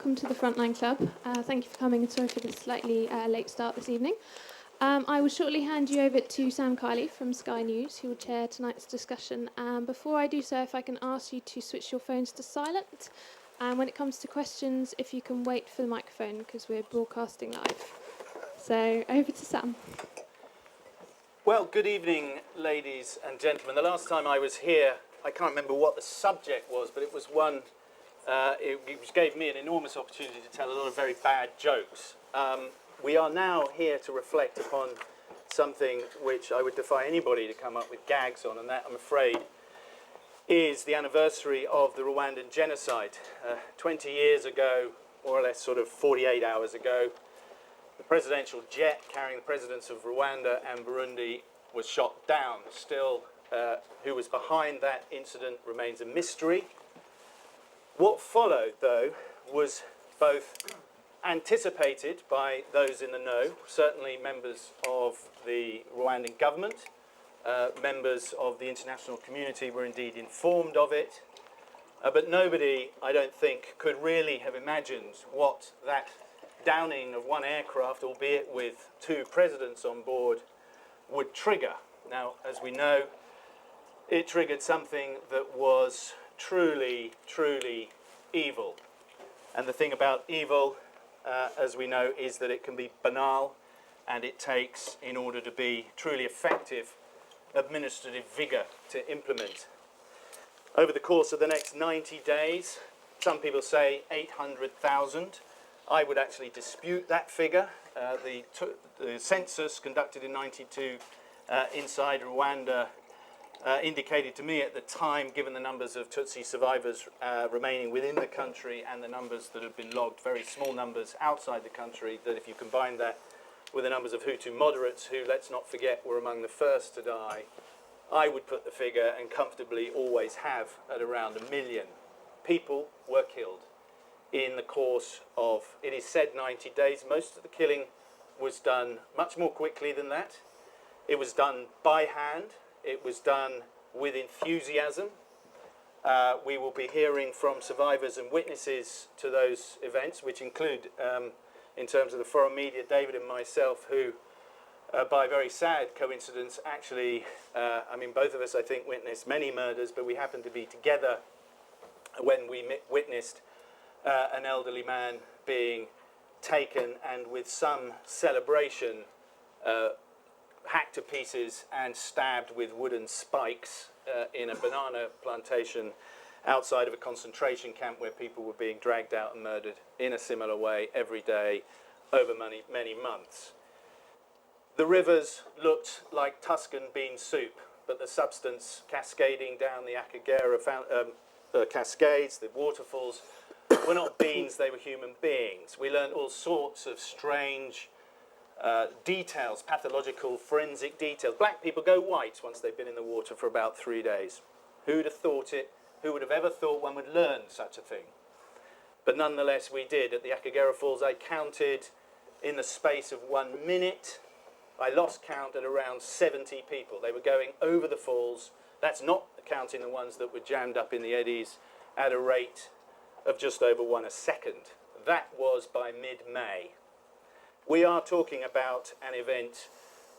welcome to the Frontline Club. Thank you for coming, and sorry for the slightly late start this evening. I will shortly hand you over to Sam Kiley from Sky News, who will chair tonight's discussion. Before I do so, if I can ask you to switch your phones to silent. And when it comes to questions, if you can wait for the microphone, because we're broadcasting live. So, over to Sam. Well, good evening, ladies and gentlemen. The last time I was here, I can't remember what the subject was, but it was one which gave me an enormous opportunity to tell a lot of very bad jokes. We are now here to reflect upon something which I would defy anybody to come up with gags on, and that, I'm afraid, is the anniversary of the Rwandan Genocide. 20 years ago, more or less sort of 48 hours ago, the presidential jet carrying the presidents of Rwanda and Burundi was shot down. Still, who was behind that incident remains a mystery. What followed, though, was both anticipated by those in the know, certainly members of the Rwandan government, members of the international community were indeed informed of it, but nobody, I don't think, could really have imagined what that downing of one aircraft, albeit with two presidents on board, would trigger. Now, as we know, it triggered something that was truly, truly evil. And the thing about evil, as we know, is that it can be banal, and it takes, in order to be truly effective, administrative vigour to implement. Over the course of the next 90 days, some people say 800,000. I would actually dispute that figure. The census conducted in 92 inside Rwanda indicated to me at the time, given the numbers of Tutsi survivors remaining within the country and the numbers that have been logged, very small numbers outside the country, that if you combine that with the numbers of Hutu moderates, who, let's not forget, were among the first to die, I would put the figure, and comfortably always have, at around 1 million. People were killed in the course of, it is said, 90 days. Most of the killing was done much more quickly than that. It was done by hand. It was done with enthusiasm. We will be hearing from survivors and witnesses to those events, which include, in terms of the foreign media, David and myself, who, by very sad coincidence, actually, both of us, I think, witnessed many murders, but we happened to be together when we witnessed an elderly man being taken and with some celebration hacked to pieces and stabbed with wooden spikes in a banana plantation outside of a concentration camp where people were being dragged out and murdered in a similar way every day over many months. The rivers looked like Tuscan bean soup, but the substance cascading down the Akagera cascades, the waterfalls, were not beans, they were human beings. We learned all sorts of strange details, pathological, forensic details. Black people go white once they've been in the water for about 3 days. Who would have thought it? Who would have ever thought one would learn such a thing? But nonetheless, we did. At the Akagera Falls, I counted in the space of 1 minute, I lost count at around 70 people. They were going over the falls. That's not counting the ones that were jammed up in the eddies at a rate of just over 1 a second. That was by mid-May. We are talking about an event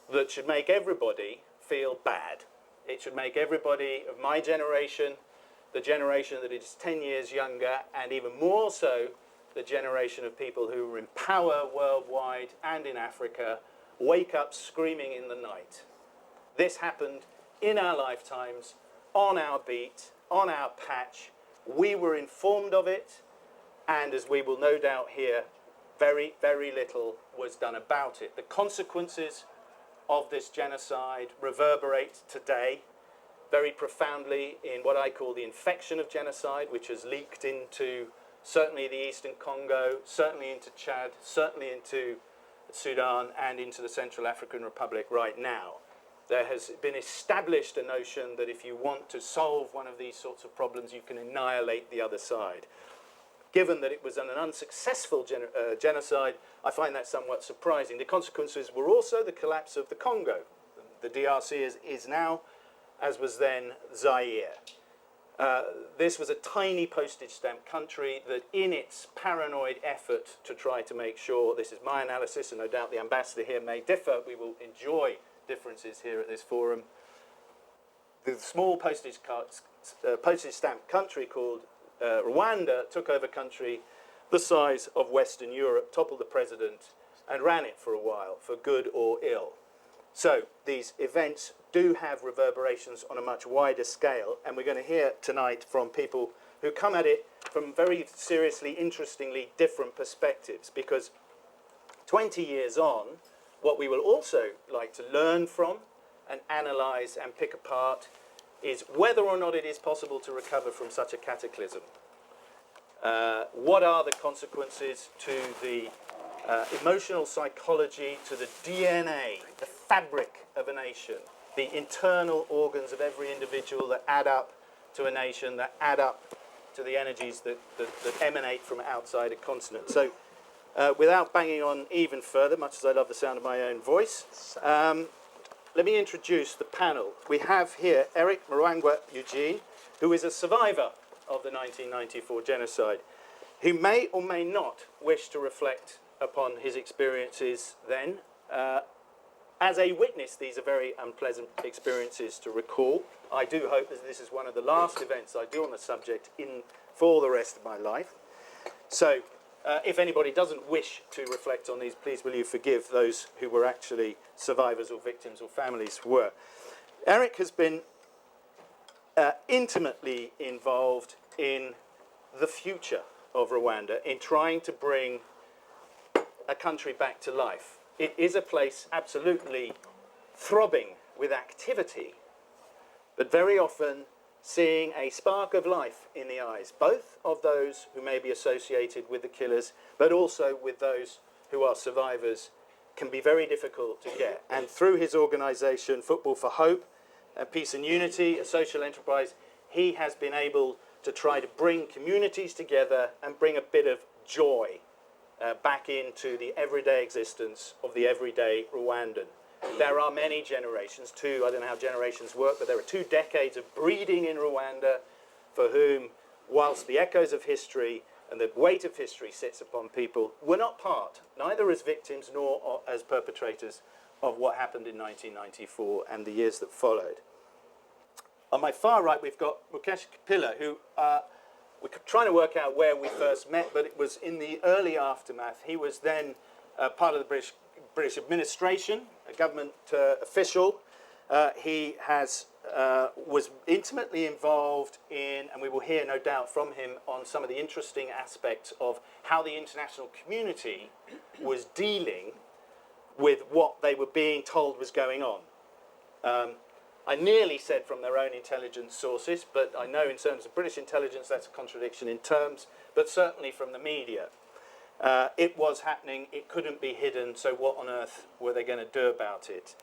that should make everybody feel bad. It should make everybody of my generation, the generation that is 10 years younger, and even more so, the generation of people who are in power worldwide and in Africa, wake up screaming in the night. This happened in our lifetimes, on our beat, on our patch. We were informed of it, and as we will no doubt hear, very, very little was done about it. The consequences of this genocide reverberate today very profoundly in what I call the infection of genocide, which has leaked into certainly the Eastern Congo, certainly into Chad, certainly into Sudan, and into the Central African Republic right now. There has been established a notion that if you want to solve one of these sorts of problems, you can annihilate the other side. Given that it was an unsuccessful genocide, I find that somewhat surprising. The consequences were also the collapse of the Congo. The DRC is now, as was then, Zaire. This was a tiny postage stamp country that, in its paranoid effort to try to make sure, this is my analysis, and no doubt the ambassador here may differ, we will enjoy differences here at this forum. The small postage stamp country called Rwanda took over country the size of Western Europe, toppled the president, and ran it for a while, for good or ill. So these events do have reverberations on a much wider scale, and we're going to hear tonight from people who come at it from very seriously, interestingly different perspectives, because 20 years on, what we will also like to learn from and analyse and pick apart is whether or not it is possible to recover from such a cataclysm. What are the consequences to the emotional psychology, to the DNA, the fabric of a nation, the internal organs of every individual that add up to a nation, that add up to the energies that emanate from outside a continent. So without banging on even further, much as I love the sound of my own voice, let me introduce the panel. We have here Eric Murangwa Eugene, who is a survivor of the 1994 genocide, who may or may not wish to reflect upon his experiences then. As a witness, these are very unpleasant experiences to recall. I do hope that this is one of the last events I do on the subject for the rest of my life. So if anybody doesn't wish to reflect on these, please will you forgive those who were actually survivors or victims or families were. Eric has been intimately involved in the future of Rwanda, in trying to bring a country back to life. It is a place absolutely throbbing with activity, but very often seeing a spark of life in the eyes, both of those who may be associated with the killers, but also with those who are survivors, can be very difficult to get. And through his organisation, Football for Hope, Peace and Unity, a social enterprise, he has been able to try to bring communities together and bring a bit of joy back into the everyday existence of the everyday Rwandan. There are many generations, I don't know how generations work, but there are 2 decades of breeding in Rwanda for whom, whilst the echoes of history and the weight of history sits upon people, were not part, neither as victims nor as perpetrators, of what happened in 1994 and the years that followed. On my far right, we've got Mukesh Kapila, who we're trying to work out where we first met, but it was in the early aftermath. He was then part of the British administration, a government official. He was intimately involved in, and we will hear no doubt from him, on some of the interesting aspects of how the international community was dealing with what they were being told was going on. I nearly said from their own intelligence sources, but I know in terms of British intelligence that's a contradiction in terms, but certainly from the media. It was happening, it couldn't be hidden, so what on earth were they going to do about it?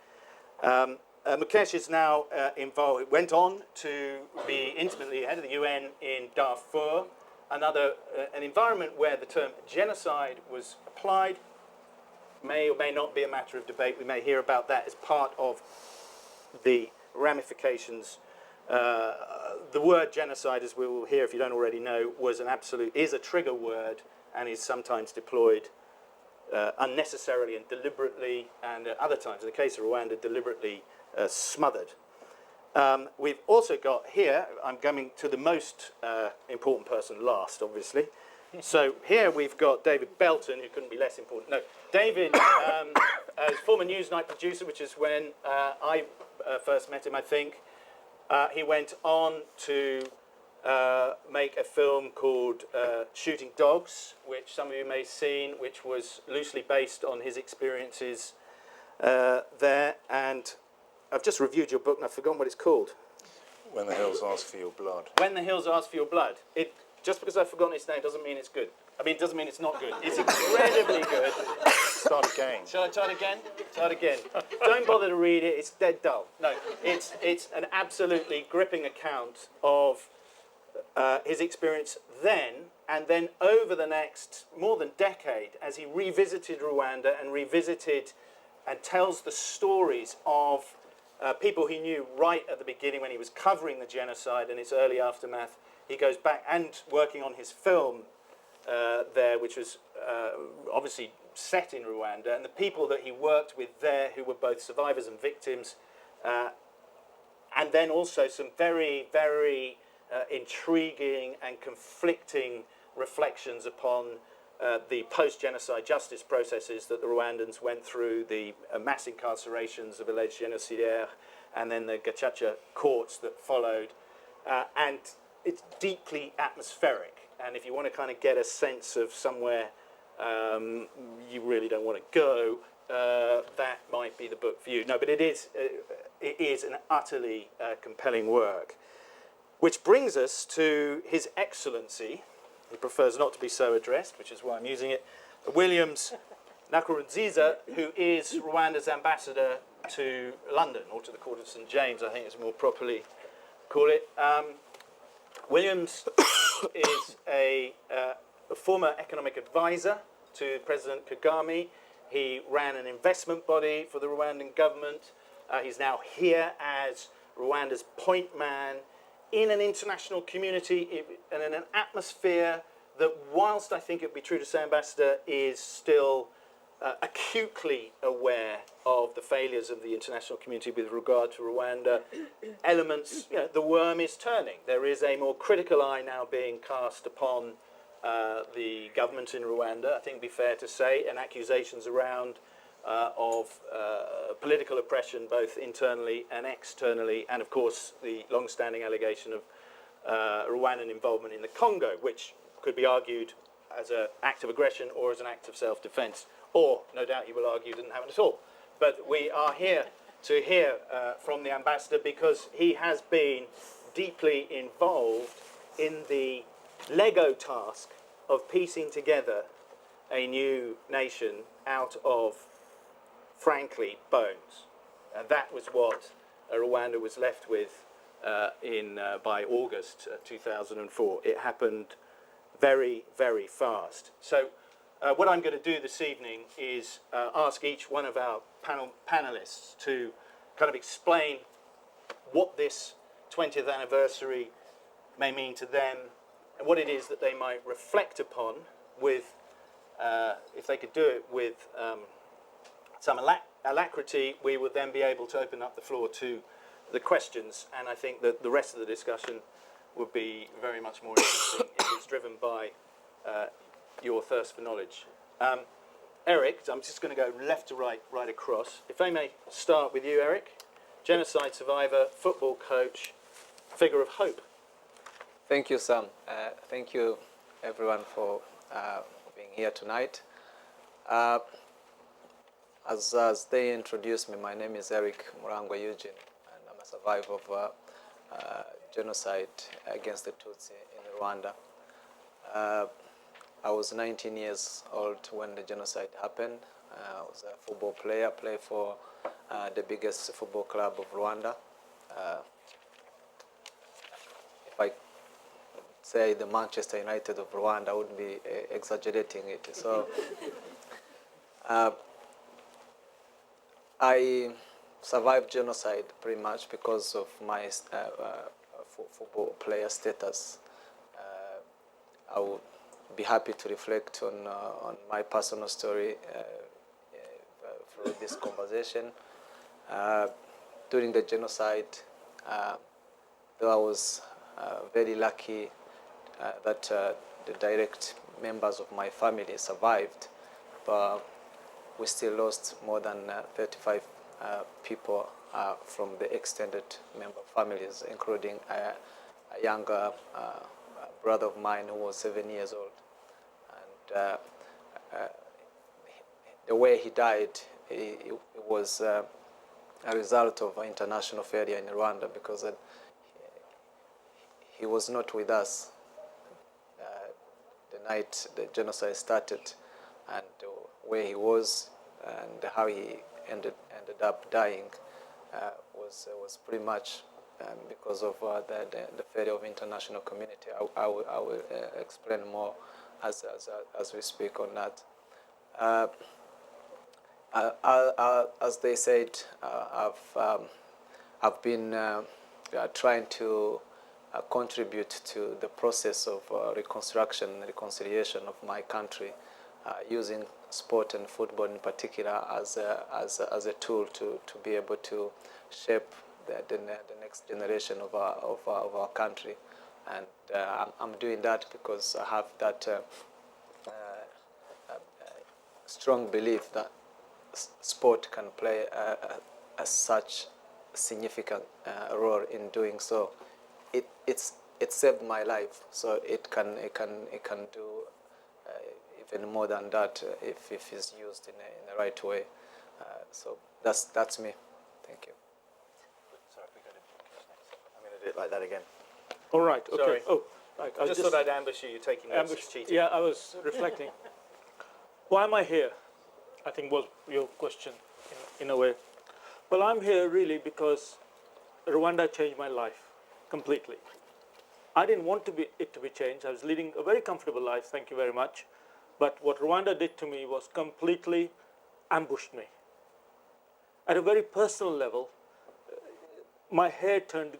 Mukesh is now involved, went on to be intimately head of the UN in Darfur, an environment where the term genocide was applied. May or may not be a matter of debate. We may hear about that as part of the ramifications. The word genocide, as we will hear if you don't already know, is a trigger word and is sometimes deployed unnecessarily and deliberately, and at other times, in the case of Rwanda, deliberately smothered. We've also got here, I'm coming to the most important person last, obviously. So here we've got David Belton, who couldn't be less important. No, David is former Newsnight producer, which is when I first met him, I think. He went on to make a film called Shooting Dogs, which some of you may have seen, which was loosely based on his experiences there. And I've just reviewed your book and I've forgotten what it's called. When the Hills Ask for Your Blood. When the Hills Ask for Your Blood. Just because I've forgotten its name doesn't mean it's good. I mean, it doesn't mean it's not good. It's incredibly good. Start again. Shall I try it again? Try it again. Don't bother to read it. It's dead dull. No, it's an absolutely gripping account of his experience then, and then over the next more than decade, as he revisited Rwanda and tells the stories of people he knew right at the beginning when he was covering the genocide and its early aftermath. He goes back and working on his film there, which was obviously set in Rwanda, and the people that he worked with there who were both survivors and victims, and then also some very, very intriguing and conflicting reflections upon the post-genocide justice processes that the Rwandans went through, the mass incarcerations of alleged génocidaires, and then the Gacaca courts that followed. And it's deeply atmospheric. And if you want to kind of get a sense of somewhere you really don't want to go, that might be the book for you. No, but it is an utterly compelling work. Which brings us to His Excellency. He prefers not to be so addressed, which is why I'm using it. Williams Nkurunziza, who is Rwanda's ambassador to London, or to the Court of St. James, I think is more properly call it. Williams is a former economic advisor to President Kagame. He ran an investment body for the Rwandan government. He's now here as Rwanda's point man in an international community and in an atmosphere that, whilst I think it would be true to say, Ambassador, is still acutely aware of the failures of the international community with regard to Rwanda, elements, the worm is turning. There is a more critical eye now being cast upon the government in Rwanda, I think it would be fair to say, and accusations around of political oppression both internally and externally, and of course the long-standing allegation of Rwandan involvement in the Congo, which could be argued as an act of aggression or as an act of self-defense, or no doubt you will argue didn't happen at all. But we are here to hear from the ambassador because he has been deeply involved in the Lego task of piecing together a new nation out of, frankly, bones. And that was what Rwanda was left with by August 2004. It happened very, very fast. So what I'm going to do this evening is ask each one of our panelists to kind of explain what this 20th anniversary may mean to them and what it is that they might reflect upon with, if they could do it with some alacrity, we would then be able to open up the floor to the questions, and I think that the rest of the discussion would be very much more interesting if it's driven by your thirst for knowledge. Eric, I'm just going to go left to right, right across. If I may start with you, Eric. Genocide survivor, football coach, figure of hope. Thank you, Sam. Thank you, everyone, for being here tonight. As they introduced me, my name is Eric Murangwa Eugene, and I'm a survivor of genocide against the Tutsi in Rwanda. I was 19 years old when the genocide happened. I was a football player, played for the biggest football club of Rwanda. If I say the Manchester United of Rwanda, I wouldn't be exaggerating it. So I survived genocide pretty much because of my football player status. I would be happy to reflect on my personal story through this conversation. During the genocide, though I was very lucky that the direct members of my family survived, but we still lost more than 35 people from the extended member families, including a younger brother of mine who was 7 years old. And the way he died, it was a result of international failure in Rwanda, because he was not with us the night the genocide started, and where he was and how he ended up dying was pretty much because of the failure of international community. I will explain more as we speak on that. As they said, I've I've been trying to contribute to the process of reconstruction and reconciliation of my country, using sport and football in particular as a tool to be able to shape the next generation of our country. And I'm doing that because I have that strong belief that sport can play a such significant role in doing so. It saved my life, so it can do even more than that if it's used in the right way. So that's me. Thank you. Sorry, we got it. I'm going to do it like that again. All right. Okay. Sorry. Oh, right. I just thought I'd ambush you. You're taking notes. It's cheating. Yeah, I was reflecting. Why am I here? I think was your question in a way. Well, I'm here really because Rwanda changed my life completely. I didn't want it to be changed. I was leading a very comfortable life, thank you very much. But what Rwanda did to me was completely ambushed me. At a very personal level, my hair turned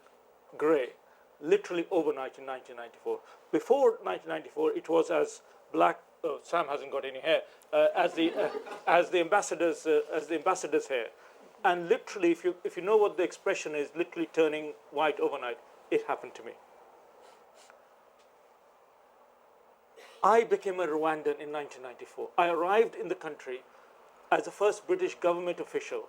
grey, literally overnight in 1994. Before 1994, it was as black. Oh, Sam hasn't got any hair. As the ambassador's hair, and literally, if you know what the expression is, literally turning white overnight, it happened to me. I became a Rwandan in 1994. I arrived in the country as the first British government official,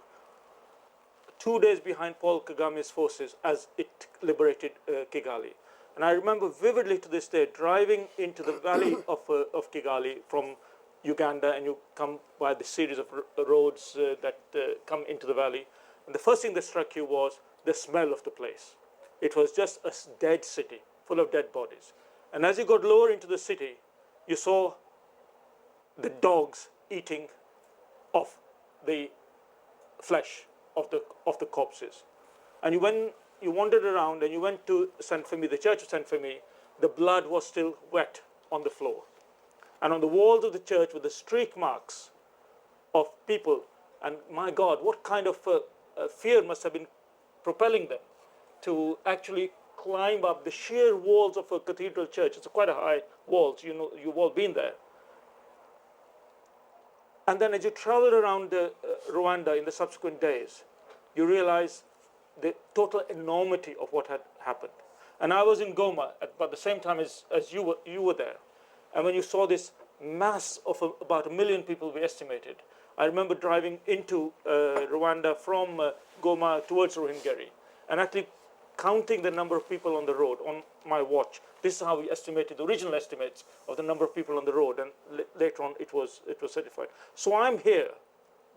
2 days behind Paul Kagame's forces as it liberated Kigali. And I remember vividly to this day driving into the valley of Kigali from Uganda, and you come by the series of roads that come into the valley. And the first thing that struck you was the smell of the place. It was just a dead city, full of dead bodies. And as you got lower into the city, you saw the dogs eating of the flesh of the corpses. And when you wandered around and you went to St. Femi, the church of St. Femi, the blood was still wet on the floor. And on the walls of the church were the streak marks of people. And my God, what kind of fear must have been propelling them to actually climb up the sheer walls of a cathedral church. It's quite a high wall, so you know, you've all been there. And then as you travel around Rwanda in the subsequent days, you realize the total enormity of what had happened. And I was in Goma at about the same time as you were there. And when you saw this mass of about 1 million people, we estimated, I remember driving into Rwanda from Goma towards Ruhengeri, and actually counting the number of people on the road on my watch. This is how we estimated the original estimates of the number of people on the road, and later on it was certified. So I'm here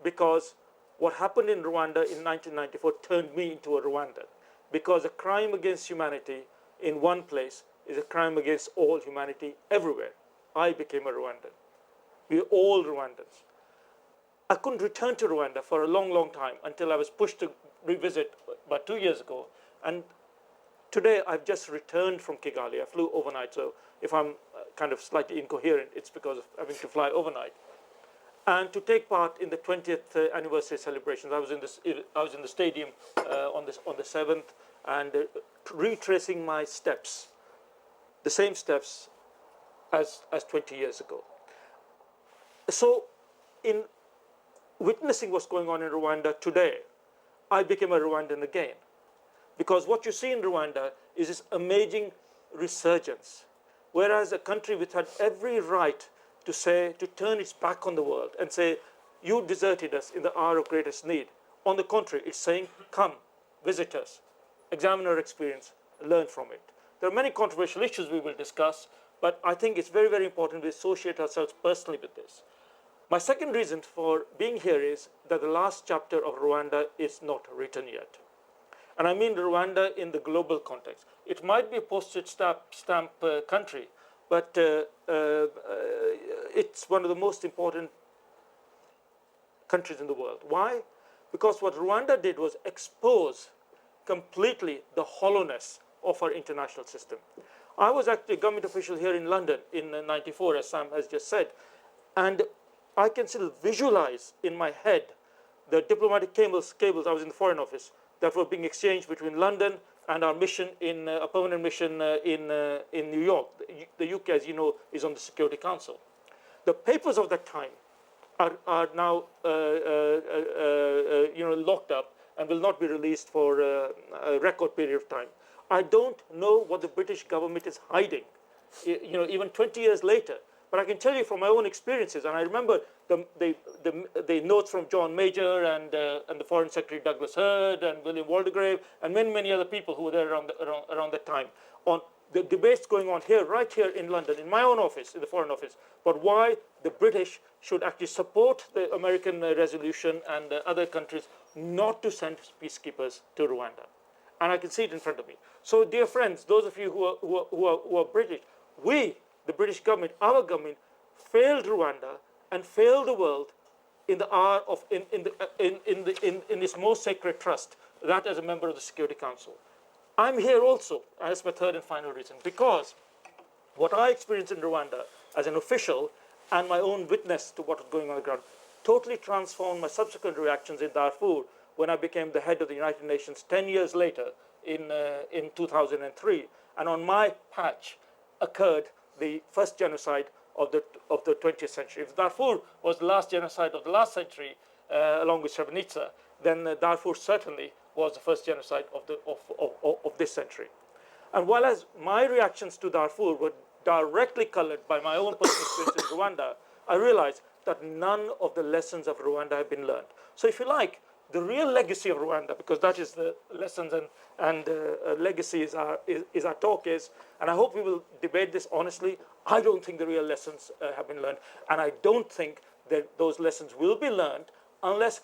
because what happened in Rwanda in 1994 turned me into a Rwandan, because a crime against humanity in one place is a crime against all humanity everywhere. I became a Rwandan. We're all Rwandans. I couldn't return to Rwanda for a long, long time until I was pushed to revisit about 2 years ago. And today I've just returned from Kigali. I flew overnight, so if I'm kind of slightly incoherent, it's because of having to fly overnight. And to take part in the 20th anniversary celebrations, I was in the stadium on the 7th, and retracing my steps, the same steps as 20 years ago. So in witnessing what's going on in Rwanda today, I became a Rwandan again. Because what you see in Rwanda is this amazing resurgence. Whereas a country which had every right to turn its back on the world and say, you deserted us in the hour of greatest need. On the contrary, it's saying, come, visit us, examine our experience, learn from it. There are many controversial issues we will discuss, but I think it's very, very important we associate ourselves personally with this. My second reason for being here is that the last chapter of Rwanda is not written yet. And I mean Rwanda in the global context. It might be a postage stamp country, but it's one of the most important countries in the world. Why? Because what Rwanda did was expose completely the hollowness of our international system. I was actually a government official here in London in '94, as Sam has just said, and I can still visualize in my head the diplomatic cables. I was in the Foreign Office, that were being exchanged between London and our mission in a permanent mission in New York. The UK, as you know, is on the Security Council. The papers of that time are now locked up and will not be released for a record period of time. I don't know what the British government is hiding, even 20 years later. But I can tell you from my own experiences, and I remember the notes from John Major and the Foreign Secretary Douglas Hurd and William Waldegrave and many other people who were there around that time on the debates going on here, right here in London, in my own office, in the Foreign Office, but why the British should actually support the American resolution and other countries not to send peacekeepers to Rwanda. And I can see it in front of me. So, dear friends, those of you who are British, we, the British government, our government, failed Rwanda and failed the world in the hour of in its most sacred trust, that as a member of the Security Council. I'm here also, as my third and final reason, because what I experienced in Rwanda as an official and my own witness to what was going on the ground totally transformed my subsequent reactions in Darfur when I became the head of the United Nations 10 years later in 2003. And on my patch occurred the first genocide of the 20th century. If Darfur was the last genocide of the last century, along with Srebrenica, then Darfur certainly was the first genocide of this century. And while as my reactions to Darfur were directly colored by my own personal experience in Rwanda, I realized that none of the lessons of Rwanda have been learned. So if you like, the real legacy of Rwanda, because that is the lessons and legacy is our talk is, and I hope we will debate this honestly, I don't think the real lessons have been learned. And I don't think that those lessons will be learned unless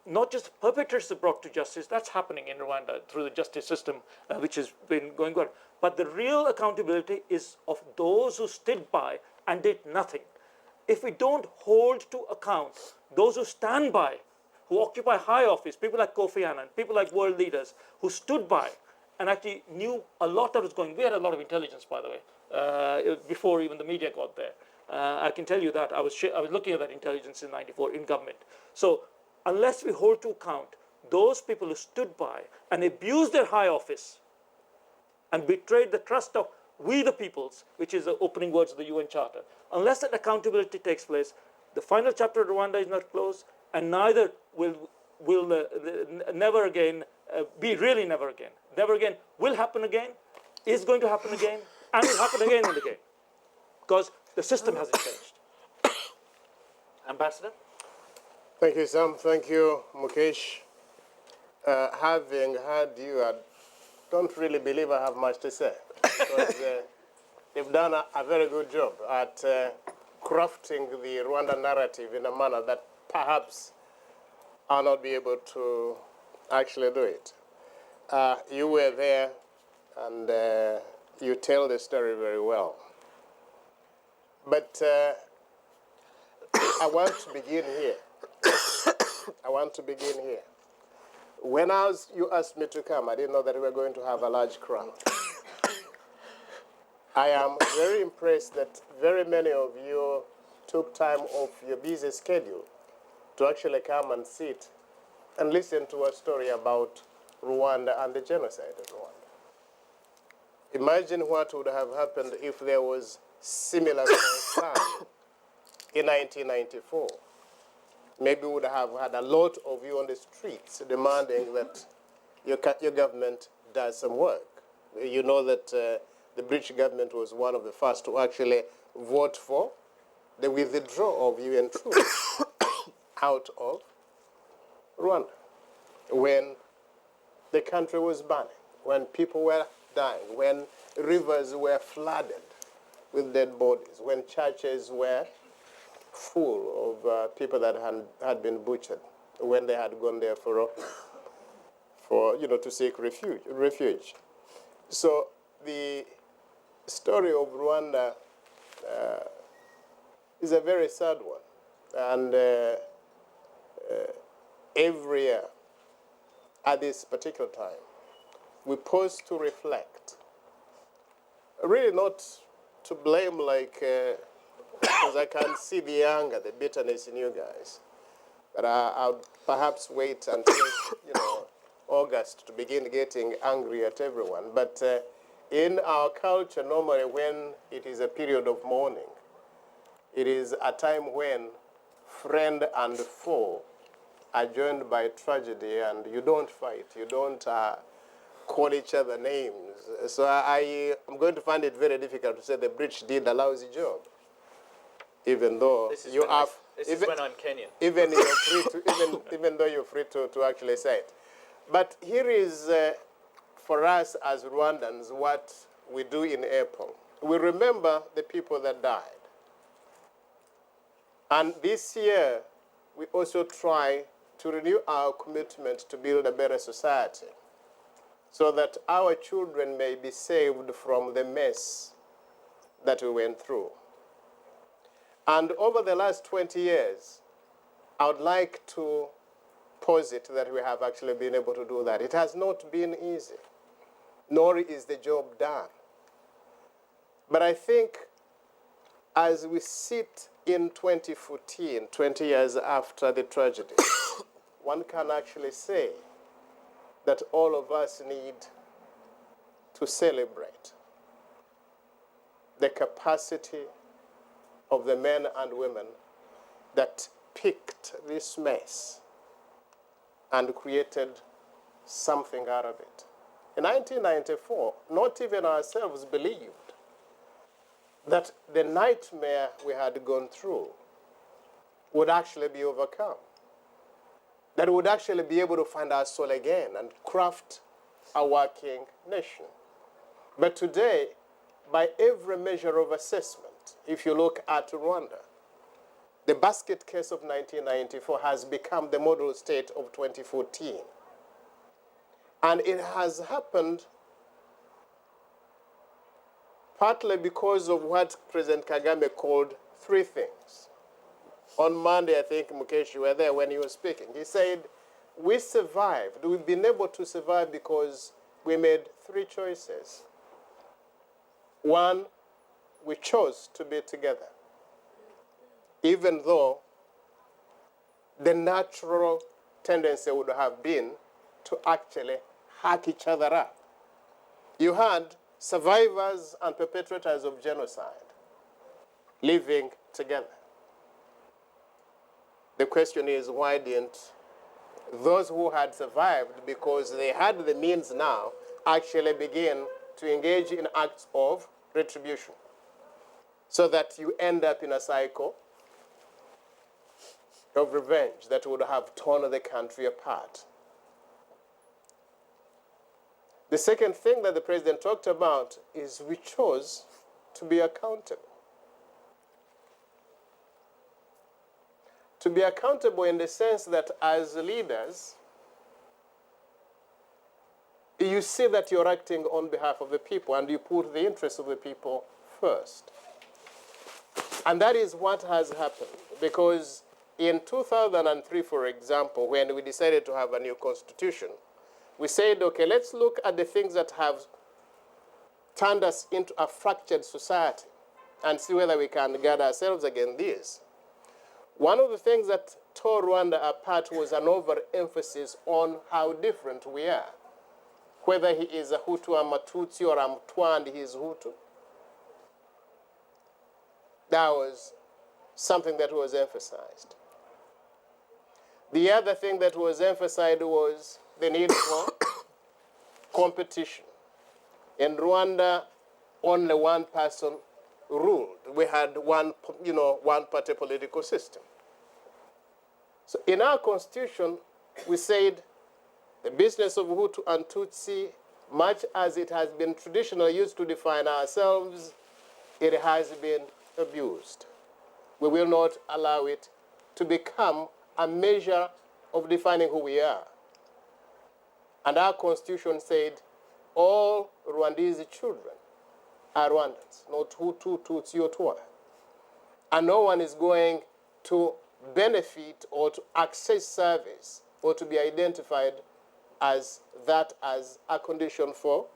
not just perpetrators are brought to justice, that's happening in Rwanda through the justice system, which has been going on. But the real accountability is of those who stood by and did nothing. If we don't hold to account those who stand by, who occupy high office, people like Kofi Annan, people like world leaders, who stood by and actually knew a lot that was going. We had a lot of intelligence, by the way, before even the media got there. I can tell you that. I was looking at that intelligence in '94 in government. So unless we hold to account those people who stood by and abused their high office and betrayed the trust of we the peoples, which is the opening words of the UN Charter, unless that accountability takes place, the final chapter of Rwanda is not closed, and neither will never again be really never again. Never again will happen again, is going to happen again, and will happen again and again, because the system hasn't changed. Ambassador? Thank you, Sam. Thank you, Mukesh. Having heard you, I don't really believe I have much to say. Because they've done a very good job at crafting the Rwandan narrative in a manner that perhaps I'll not be able to actually do it. You were there, and you tell the story very well. But I want to begin here. When you asked me to come, I didn't know that we were going to have a large crowd. I am very impressed that very many of you took time off your busy schedule to actually come and sit and listen to a story about Rwanda and the genocide of Rwanda. Imagine what would have happened if there was similar concern in 1994. Maybe we would have had a lot of you on the streets demanding that your government does some work. You know that the British government was one of the first to actually vote for the withdrawal of UN troops out of Rwanda when the country was burning, when people were dying, when rivers were flooded with dead bodies, when churches were full of people that had been butchered, when they had gone there for to seek refuge. So the story of Rwanda is a very sad one, and every year at this particular time we pause to reflect, really not to blame because I can see the anger, the bitterness in you guys. But I'll perhaps wait until, August to begin getting angry at everyone. But in our culture, normally when it is a period of mourning, it is a time when friend and foe are joined by tragedy, and you don't fight, you don't call each other names. So I'm going to find it very difficult to say the British did a lousy job, even though This is you when are. this is when I'm Kenyan. Even you're free to, even though you're free to actually say it. But here is, for us as Rwandans, what we do in April. We remember the people that died. And this year, we also try to renew our commitment to build a better society so that our children may be saved from the mess that we went through. And over the last 20 years, I would like to posit that we have actually been able to do that. It has not been easy, nor is the job done. But I think as we sit in 2014, 20 years after the tragedy, one can actually say that all of us need to celebrate the capacity of the men and women that picked this mess and created something out of it. In 1994, not even ourselves believed that the nightmare we had gone through would actually be overcome, that we would actually be able to find our soul again and craft a working nation. But today, by every measure of assessment, if you look at Rwanda, the basket case of 1994 has become the model state of 2014. And it has happened partly because of what President Kagame called three things. On Monday, I think, Mukesh, you were there when he was speaking. He said, we survived. We've been able to survive because we made three choices. One, we chose to be together, even though the natural tendency would have been to actually hack each other up. You had survivors and perpetrators of genocide living together. The question is, why didn't those who had survived, because they had the means now, actually begin to engage in acts of retribution, so that you end up in a cycle of revenge that would have torn the country apart? The second thing that the president talked about is we chose to be accountable. To be accountable in the sense that as leaders, you see that you're acting on behalf of the people and you put the interests of the people first. And that is what has happened, because in 2003, for example, when we decided to have a new constitution, we said, okay, let's look at the things that have turned us into a fractured society and see whether we can guard ourselves against this. One of the things that tore Rwanda apart was an overemphasis on how different we are. Whether he is a Hutu or a Tutsi or a Mtwa and he is Hutu. That was something that was emphasized. The other thing that was emphasized was the need for competition. In Rwanda, only one person ruled. We had one party political system. So in our constitution, we said the business of Hutu and Tutsi, much as it has been traditionally used to define ourselves, it has been abused. We will not allow it to become a measure of defining who we are. And our constitution said all Rwandese children are Rwandans, not Hutu, Tutsi, or Twa. And no one is going to benefit or to access service or to be identified as that as a condition for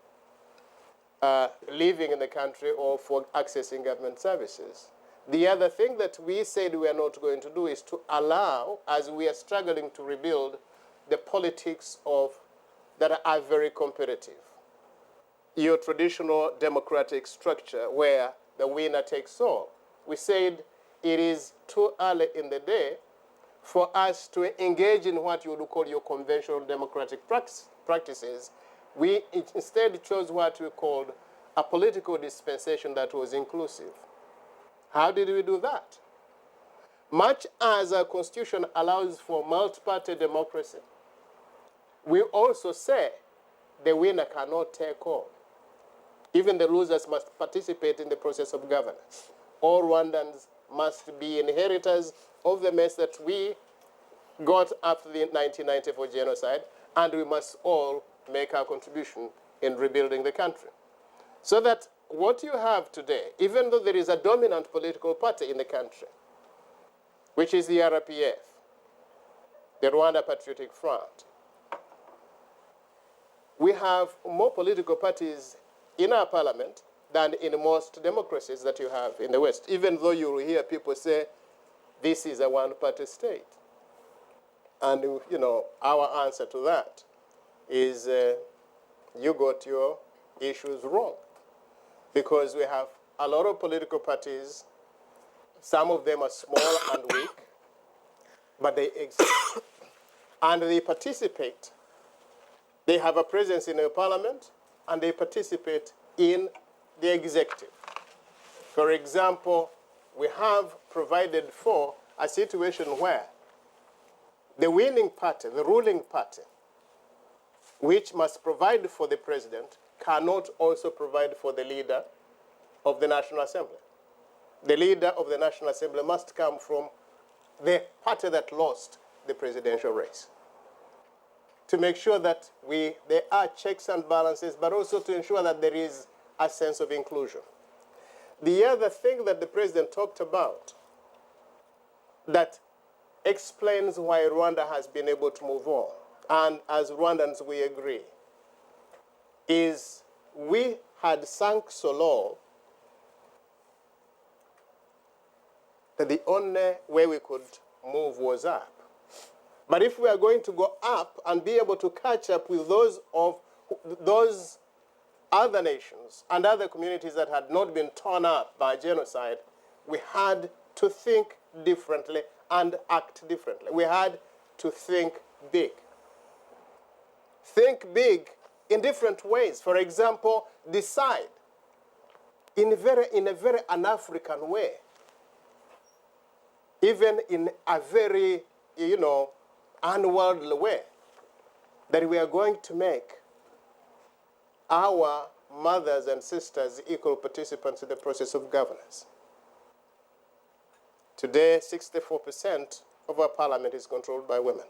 living in the country or for accessing government services. The other thing that we said we are not going to do is to allow, as we are struggling to rebuild, the politics of that are very competitive. Your traditional democratic structure where the winner takes all. We said it is too early in the day for us to engage in what you would call your conventional democratic practices. We instead chose what we called a political dispensation that was inclusive. How did we do that? Much as our constitution allows for multi-party democracy, we also say the winner cannot take all. Even the losers must participate in the process of governance. All Rwandans must be inheritors of the mess that we got after the 1994 genocide, and we must all make our contribution in rebuilding the country. So that what you have today, even though there is a dominant political party in the country, which is the RPF, the Rwanda Patriotic Front, we have more political parties in our parliament than in most democracies that you have in the West, even though you will hear people say this is a one-party state. And, you know, our answer to that is you got your issues wrong. Because we have a lot of political parties. Some of them are small and weak, but they exist. And they participate. They have a presence in the parliament, and they participate in the executive. For example, we have provided for a situation where the winning party, the ruling party, which must provide for the president, cannot also provide for the leader of the National Assembly. The leader of the National Assembly must come from the party that lost the presidential race, to make sure that there are checks and balances, but also to ensure that there is a sense of inclusion. The other thing that the president talked about that explains why Rwanda has been able to move on, and as Rwandans we agree, is we had sunk so low that the only way we could move was up. But if we are going to go up and be able to catch up with those other nations and other communities that had not been torn up by genocide, we had to think differently and act differently. We had to think big. Think big in different ways. For example, decide in a very un-African way, even in a very, unworldly way, that we are going to make our mothers and sisters equal participants in the process of governance. Today, 64% of our parliament is controlled by women.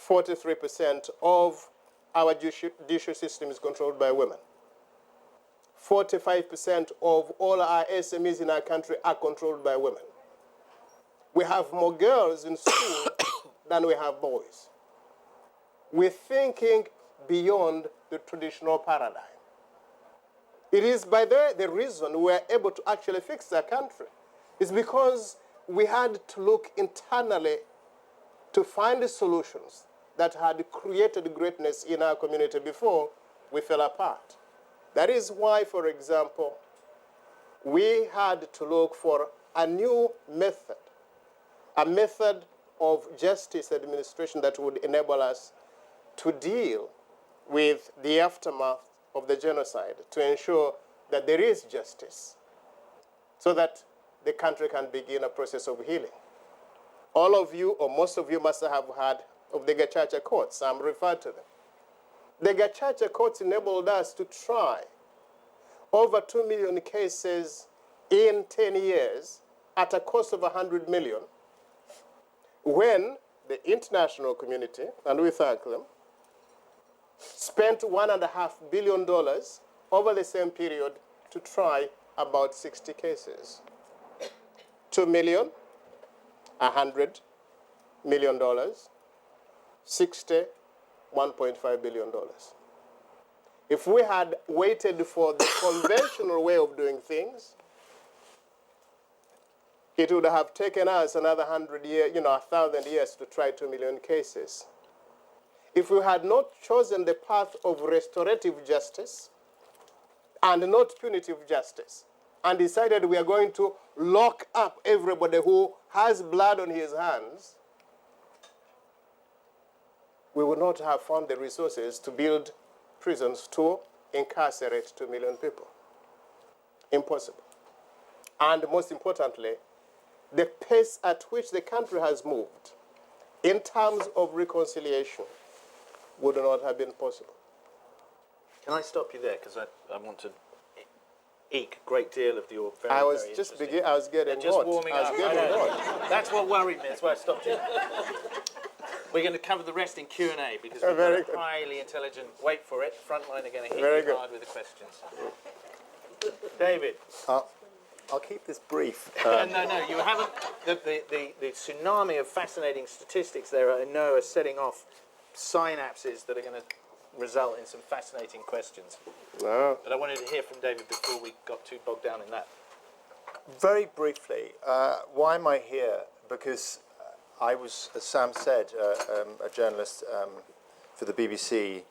43% of our judicial system is controlled by women. 45% of all our SMEs in our country are controlled by women. We have more girls in school than we have boys. We're thinking beyond the traditional paradigm. It is by the reason we are able to actually fix our country. It's because we had to look internally to find the solutions that had created greatness in our community before we fell apart. That is why, for example, we had to look for a new method, a method of justice administration that would enable us to deal with the aftermath of the genocide, to ensure that there is justice, so that the country can begin a process of healing. All of you, or most of you, must have heard of the Gacaca courts. Some referred to them. The Gacaca courts enabled us to try over 2 million cases in 10 years at a cost of 100 million, when the international community, and we thank them, spent $1.5 billion over the same period to try about 60 cases. 2 million, $100 million, 60, $1.5 billion. If we had waited for the conventional way of doing things, it would have taken us another 1,000 years to try 2 million cases. if we had not chosen the path of restorative justice and not punitive justice, and decided we are going to lock up everybody who has blood on his hands, we would not have found the resources to build prisons to incarcerate 2 million people. Impossible. And most importantly, the pace at which the country has moved in terms of reconciliation would not have been possible. Can I stop you there? Because I want to eke a great deal of your very, I was very just interesting- I was getting just hot. warming I was up. getting I know. hot. That's what worried me. That's why I stopped you. We're going to cover the rest in Q&A because we've Very got a good. highly intelligent, wait for it, frontline are going to hit Very you good. hard with the questions. David. I'll keep this brief. No, you haven't. The tsunami of fascinating statistics there, I know, are setting off synapses that are going to result in some fascinating questions. No. But I wanted to hear from David before we got too bogged down in that. Very briefly, why am I here? Because I was, as Sam said, a journalist for the BBC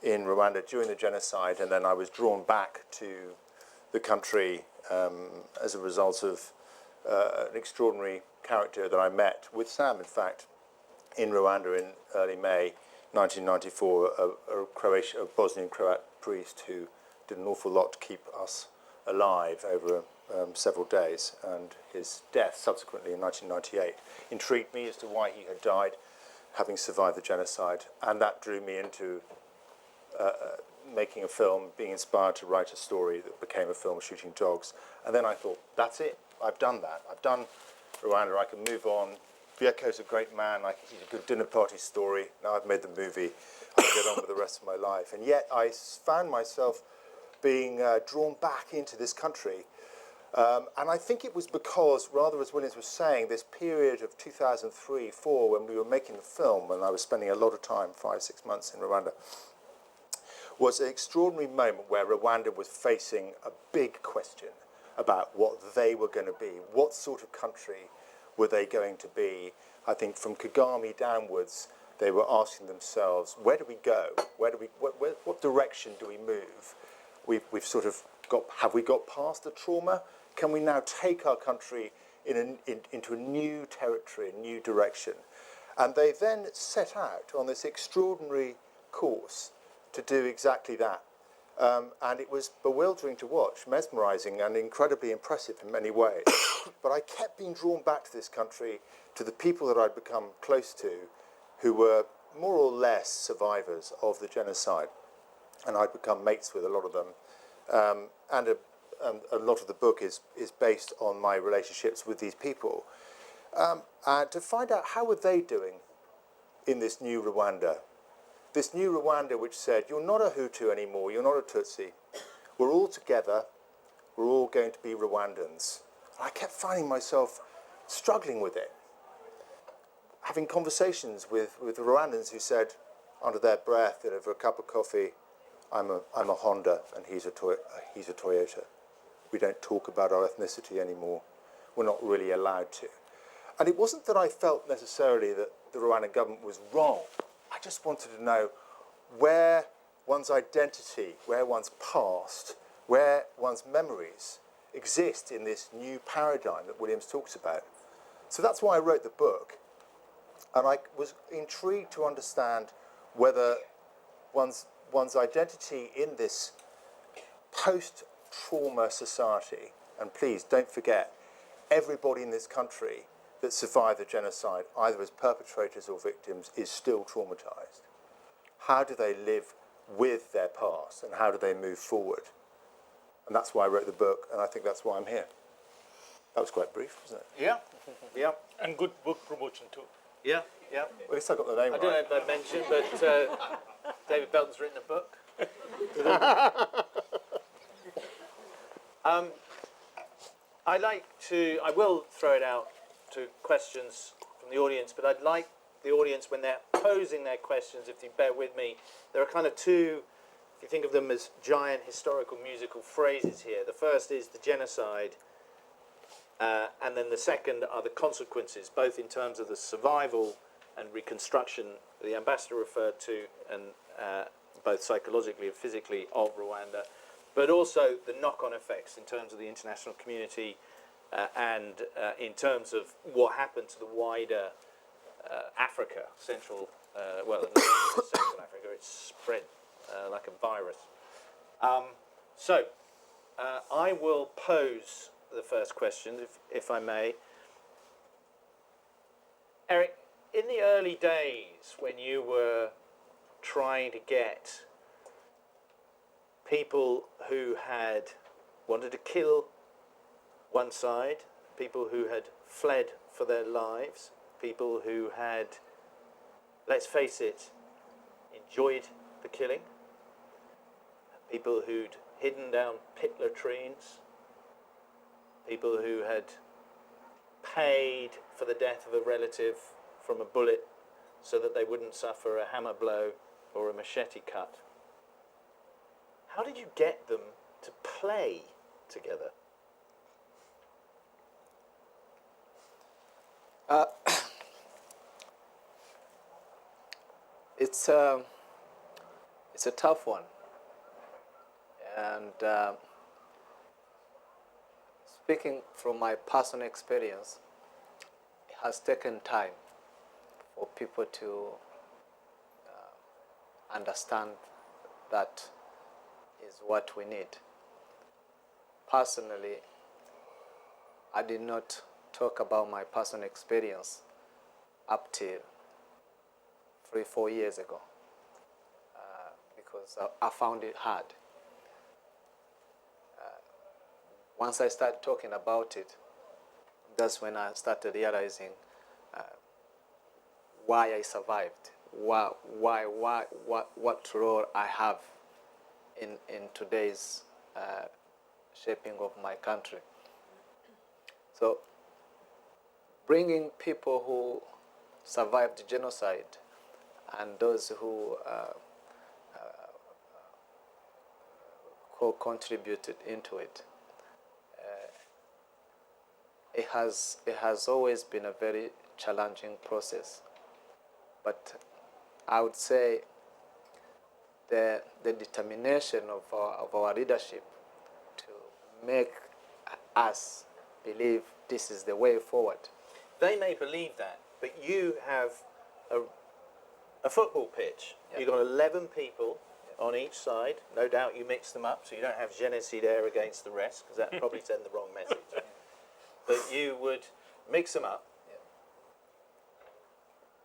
in Rwanda during the genocide, and then I was drawn back to the country as a result of an extraordinary character that I met with Sam, in fact, in Rwanda in early May 1994, a Bosnian Croat priest who did an awful lot to keep us alive over several days, and his death subsequently in 1998 intrigued me as to why he had died, having survived the genocide, and that drew me into making a film, being inspired to write a story that became a film, Shooting Dogs. And then I thought, that's it, I've done that. I've done Rwanda, I can move on. Vieko's a great man, he's a good dinner party story. Now I've made the movie, I can get on with the rest of my life. And yet I found myself being drawn back into this country. And I think it was because, rather as Williams was saying, this period of 2003-04, when we were making the film, and I was spending a lot of time, 5-6 months in Rwanda, was an extraordinary moment where Rwanda was facing a big question about what they were going to be. What sort of country were they going to be? I think from Kagame downwards, they were asking themselves, where do we go? What direction do we move? We've sort of have we got past the trauma? Can we now take our country into a new territory, a new direction? And they then set out on this extraordinary course to do exactly that. And it was bewildering to watch, mesmerising and incredibly impressive in many ways. But I kept being drawn back to this country, to the people that I'd become close to, who were more or less survivors of the genocide. And I'd become mates with a lot of them. And a lot of the book is based on my relationships with these people. And to find out how were they doing in this new Rwanda. This new Rwanda which said, you're not a Hutu anymore, you're not a Tutsi. We're all together, we're all going to be Rwandans. And I kept finding myself struggling with it. Having conversations with the Rwandans who said, under their breath and over a cup of coffee, I'm a Honda and he's a Toyota. We don't talk about our ethnicity anymore. We're not really allowed to. And it wasn't that I felt necessarily that the Rwandan government was wrong. I just wanted to know where one's identity, where one's past, where one's memories exist in this new paradigm that Williams talks about. So that's why I wrote the book. And I was intrigued to understand whether one's identity in this post-trauma society, and please don't forget, everybody in this country that survived the genocide, either as perpetrators or victims, is still traumatized. How do they live with their past, and how do they move forward? And that's why I wrote the book, and I think that's why I'm here. That was quite brief, wasn't it? Yeah, yeah, And good book promotion too. yeah, yeah. Well, at least I got the name I right. don't know if I mentioned, but David Belton's written a book. I will throw it out to questions from the audience, but I'd like the audience, when they're posing their questions, if you bear with me, there are kind of two, if you think of them as giant historical musical phrases here. The first is the genocide, and then the second are the consequences, both in terms of the survival and reconstruction the ambassador referred to, and both psychologically and physically, of Rwanda, but also the knock-on effects in terms of the international community and in terms of what happened to the wider Africa, Central Africa. It's spread like a virus. I will pose the first question, if I may. Eric, in the early days when you were trying to get people who had wanted to kill one side, people who had fled for their lives, people who had, let's face it, enjoyed the killing, people who'd hidden down pit latrines, people who had paid for the death of a relative from a bullet so that they wouldn't suffer a hammer blow or a machete cut. How did you get them to play together? It's a tough one, and speaking from my personal experience, it has taken time for people to understand that is what we need. Personally, I did not talk about my personal experience up till 3-4 years ago because I found it hard. Once I started talking about it, that's when I started realizing why I survived, what role I have in today's shaping of my country. So, bringing people who survived genocide and those who contributed into it, it has always been a very challenging process. But I would say the determination of our leadership to make us believe this is the way forward. They may believe that, but you have a football pitch. Yep. You've got 11 people on each side. No doubt you mix them up so you don't have genocide against the rest, because that probably send the wrong message. But you would mix them up. Yep.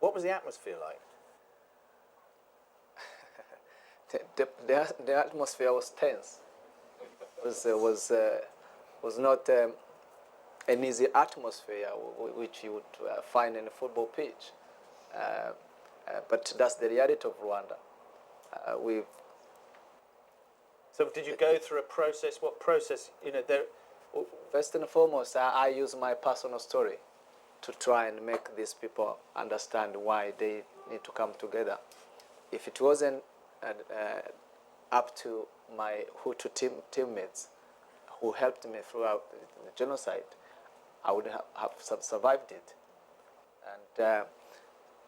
What was the atmosphere like? The atmosphere was tense. Was not an easy atmosphere which you would find in a football pitch. But that's the reality of Rwanda. So did you go through a process? What process? First and foremost, I use my personal story to try and make these people understand why they need to come together. If it wasn't up to my Hutu teammates who helped me throughout the genocide, I would have survived it. And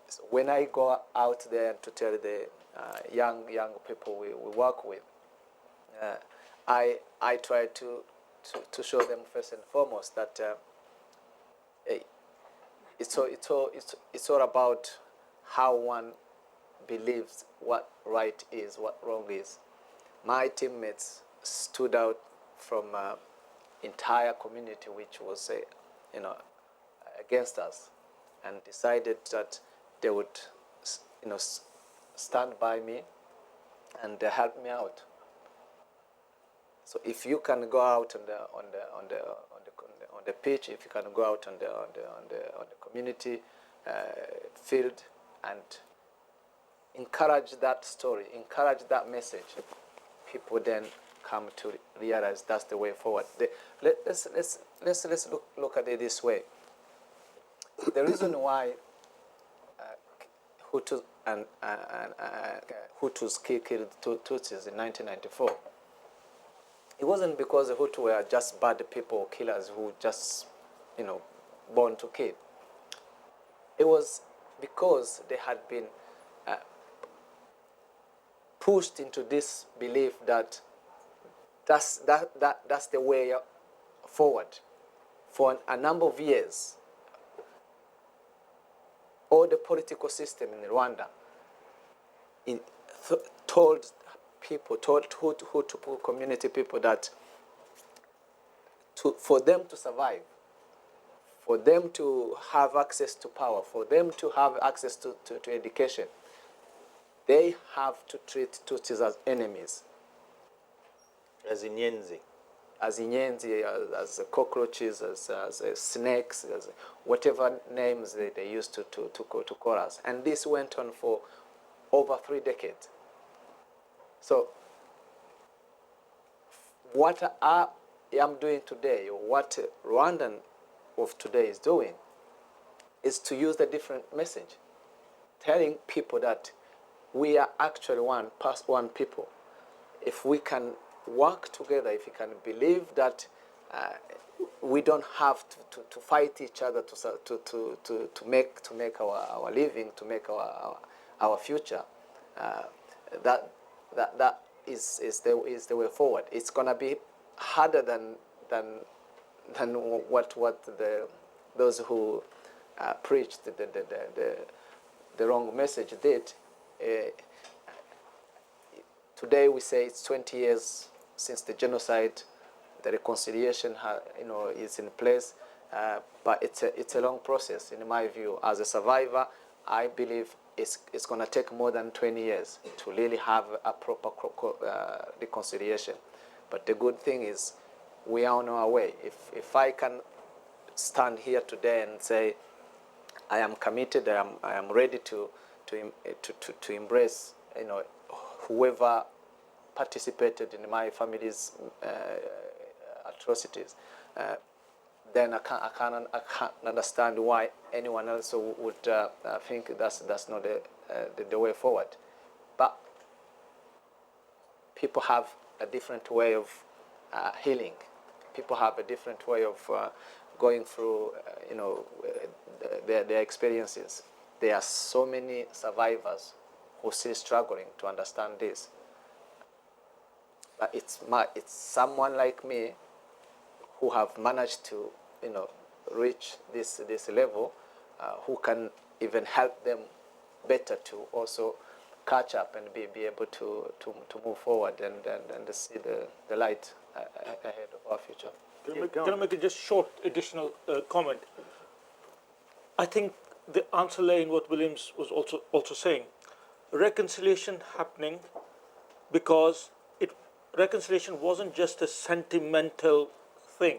so when I go out there to tell the young people we work with, I try to show them first and foremost that it's all about how one believes what right is, what wrong is. My teammates stood out from entire community which was against us, and decided that they would stand by me and help me out. So if you can go out on the pitch, if you can go out on the community field and encourage that story, encourage that message, people then come to realize that's the way forward. Let's look at it this way. The reason why Hutus and Hutus killed Tutsis in 1994, it wasn't because the Hutu were just bad people or killers who just, born to kill. It was because they had been pushed into this belief that that's the way forward. For a number of years, all the political system in Rwanda told Hutu community people that for them to survive, for them to have access to power, for them to have access to education, they have to treat Tutsis as enemies. As in Yenzi. As inyenzi, as cockroaches, as snakes, as whatever names they used to call us. And this went on for over 3 decades. So what I am doing today, or what Rwandan of today is doing, is to use a different message, telling people that we are actually one people. If we can work together, if we can believe that we don't have to fight each other to make our living, to make our future, that is the way forward. It's gonna be harder than what those who preached the wrong message did. Today we say it's 20 years since the genocide. The reconciliation, is in place, but it's a long process. In my view, as a survivor, I believe it's going to take more than 20 years to really have a proper reconciliation. But the good thing is, we are on our way. If I can stand here today and say, I am committed, I am ready to embrace, whoever participated in my family's atrocities, then I can't understand why anyone else would think that's not the way forward. But people have a different way of healing. People have a different way of going through, their experiences. There are so many survivors who are still struggling to understand this. But it's someone like me who have managed to, reach this level, who can even help them better to also catch up and be able to move forward and see the light ahead of our future. Can I make a just short additional comment? I think the answer lay in what Williams was also saying. Reconciliation happening because reconciliation wasn't just a sentimental thing.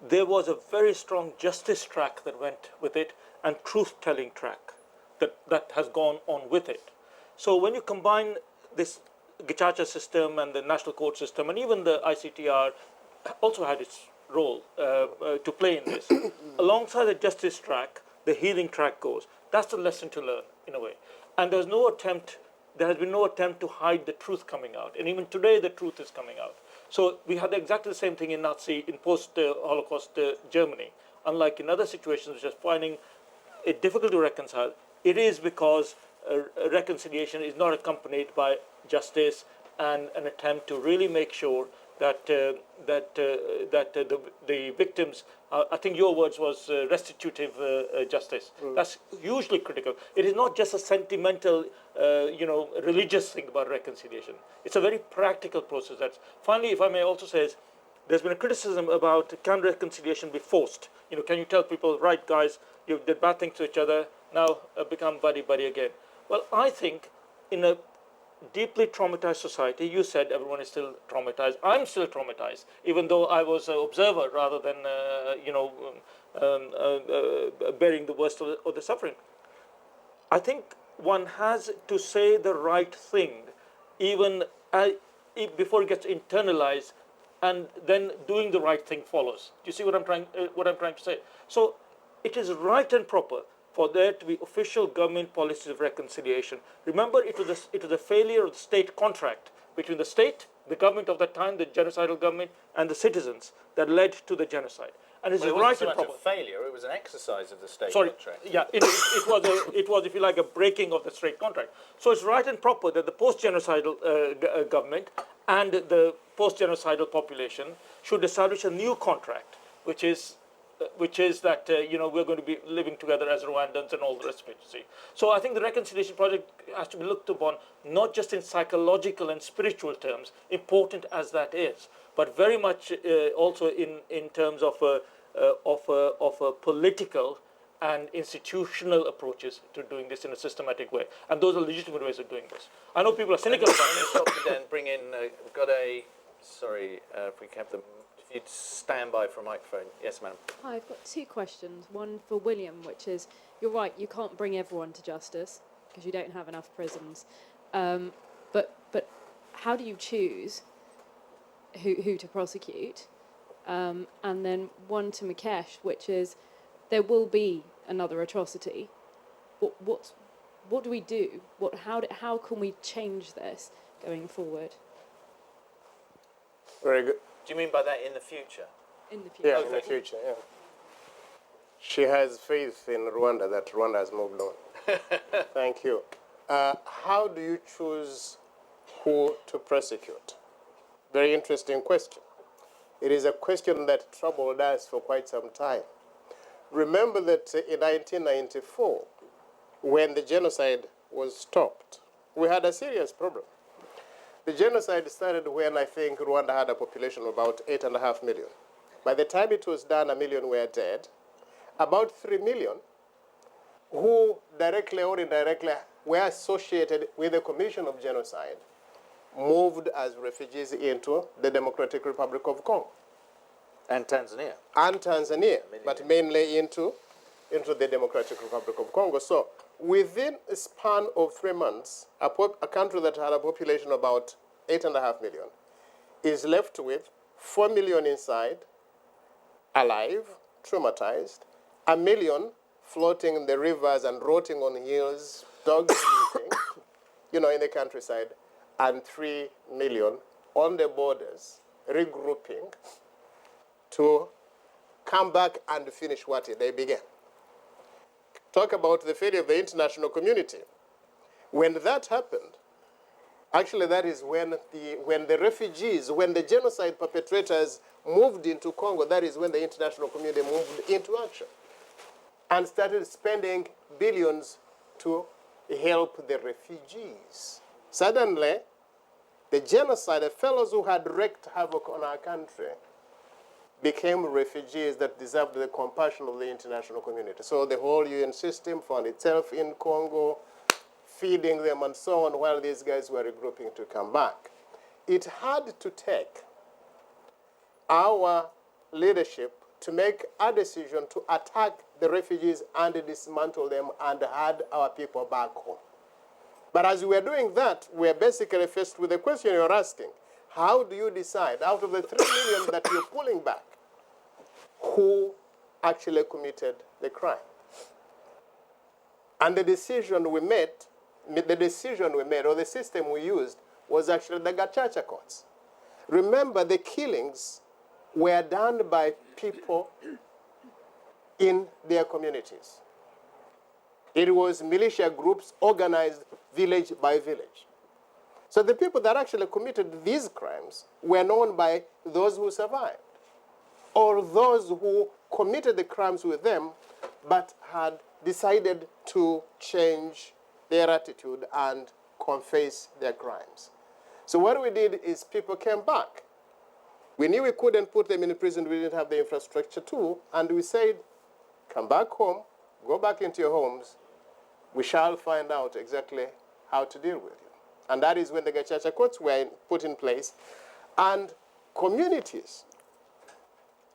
There was a very strong justice track that went with it and truth-telling track that has gone on with it. So when you combine this Gacaca system and the national court system, and even the ICTR also had its role to play in this, alongside the justice track, the healing track goes. That's the lesson to learn, in a way. And there has been no attempt to hide the truth coming out. And even today, the truth is coming out. So we had exactly the same thing in post-Holocaust Germany. Unlike in other situations, which are finding it difficult to reconcile, it is because reconciliation is not accompanied by justice and an attempt to really make sure that the victims, I think your words was restitutive justice. That's hugely critical. It is not just a sentimental, religious thing about reconciliation. It's a very practical process. That's finally, if I may also say, there's been a criticism about can reconciliation be forced? Can you tell people, right, guys, you did bad things to each other, now become buddy again? Well, I think in a deeply traumatized society, you said everyone is still traumatized. I'm still traumatized, even though I was an observer rather than, bearing the worst of the suffering. I think one has to say the right thing, even before it gets internalized, and then doing the right thing follows. Do you see what I'm trying to say? So it is right and proper for there to be official government policies of reconciliation. Remember, it was a failure of the state contract between the state, the government of that time, the genocidal government, and the citizens that led to the genocide. and it's Well, it right wasn't so and much proper. a failure, it was an exercise of the state Sorry, contract. yeah, it was, if you like, a breaking of the state contract. So it's right and proper that the post-genocidal government and the post-genocidal population should establish a new contract, which is that we're going to be living together as Rwandans and all the rest of it. See, so I think the reconciliation project has to be looked upon not just in psychological and spiritual terms, important as that is, but very much also in terms of political and institutional approaches to doing this in a systematic way, and those are legitimate ways of doing this. I know people are cynical about Let me this. stop you then. Bring in. We've got a. Sorry, if we can have them. If you'd stand by for a microphone. Yes, madam. Hi, I've got two questions. One for William, which is, you're right, you can't bring everyone to justice because you don't have enough prisons. But how do you choose who to prosecute? And then one to Mukesh, which is, there will be another atrocity. What do we do? How can we change this going forward Very good. Do you mean by that in the future? in the future? Yeah, in the future, yeah. She has faith in Rwanda that Rwanda has moved on. Thank you. How do you choose who to prosecute? Very interesting question. It is a question that troubled us for quite some time. Remember that in 1994, when the genocide was stopped, we had a serious problem. The genocide started when I think Rwanda had a population of about 8.5 million. By the time it was done, 1 million were dead. About 3 million who directly or indirectly were associated with the commission of genocide moved as refugees into the Democratic Republic of Congo. And Tanzania. And Tanzania, but mainly into the Democratic Republic of Congo. So within a span of 3 months, a country that had a population of about 8.5 million is left with 4 million inside, alive, traumatized, 1 million floating in the rivers and rotting on hills, dogs eating, in the countryside, and 3 million on the borders, regrouping to come back and finish what they began. Talk about the failure of the international community. When that happened, actually that is when the refugees, when the genocide perpetrators moved into Congo, that is when the international community moved into action and started spending billions to help the refugees. Suddenly, the genocide, the fellows who had wreaked havoc on our country, became refugees that deserved the compassion of the international community. So the whole UN system found itself in Congo, feeding them and so on, while these guys were regrouping to come back. It had to take our leadership to make a decision to attack the refugees and dismantle them and had our people back home. But as we were doing that, we are basically faced with the question you're asking. How do you decide, out of the 3 million that you're pulling back, who actually committed the crime? And the decision we made, or the system we used, was actually the Gacaca courts. Remember, the killings were done by people in their communities. It was militia groups organized village by village. So the people that actually committed these crimes were known by those who survived, or those who committed the crimes with them but had decided to change their attitude and confess their crimes. So what we did is people came back. We knew we couldn't put them in prison, we didn't have the infrastructure to, and we said, come back home, go back into your homes, we shall find out exactly how to deal with you. And that is when the Gacaca courts were put in place, and communities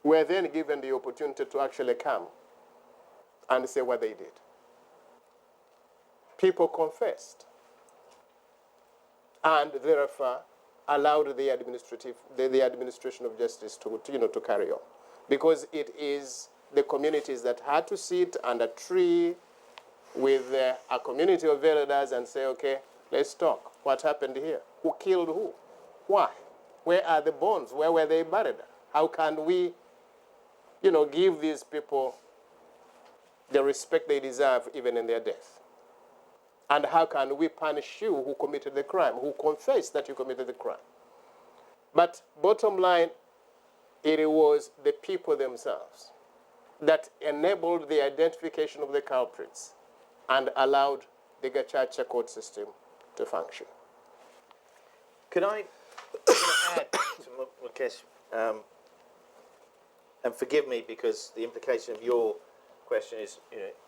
were then given the opportunity to actually come and say what they did. People confessed, and therefore allowed the administration of justice to carry on, because it is the communities that had to sit under a tree with a community of elders and say, okay, let's talk. What happened here? Who killed who? Why? Where are the bones? Where were they buried? How can we give these people the respect they deserve even in their death? And how can we punish you who committed the crime, who confessed that you committed the crime? But bottom line, it was the people themselves that enabled the identification of the culprits and allowed the Gacaca court system to function. Could I add to Mukesh, and forgive me because the implication of your question is,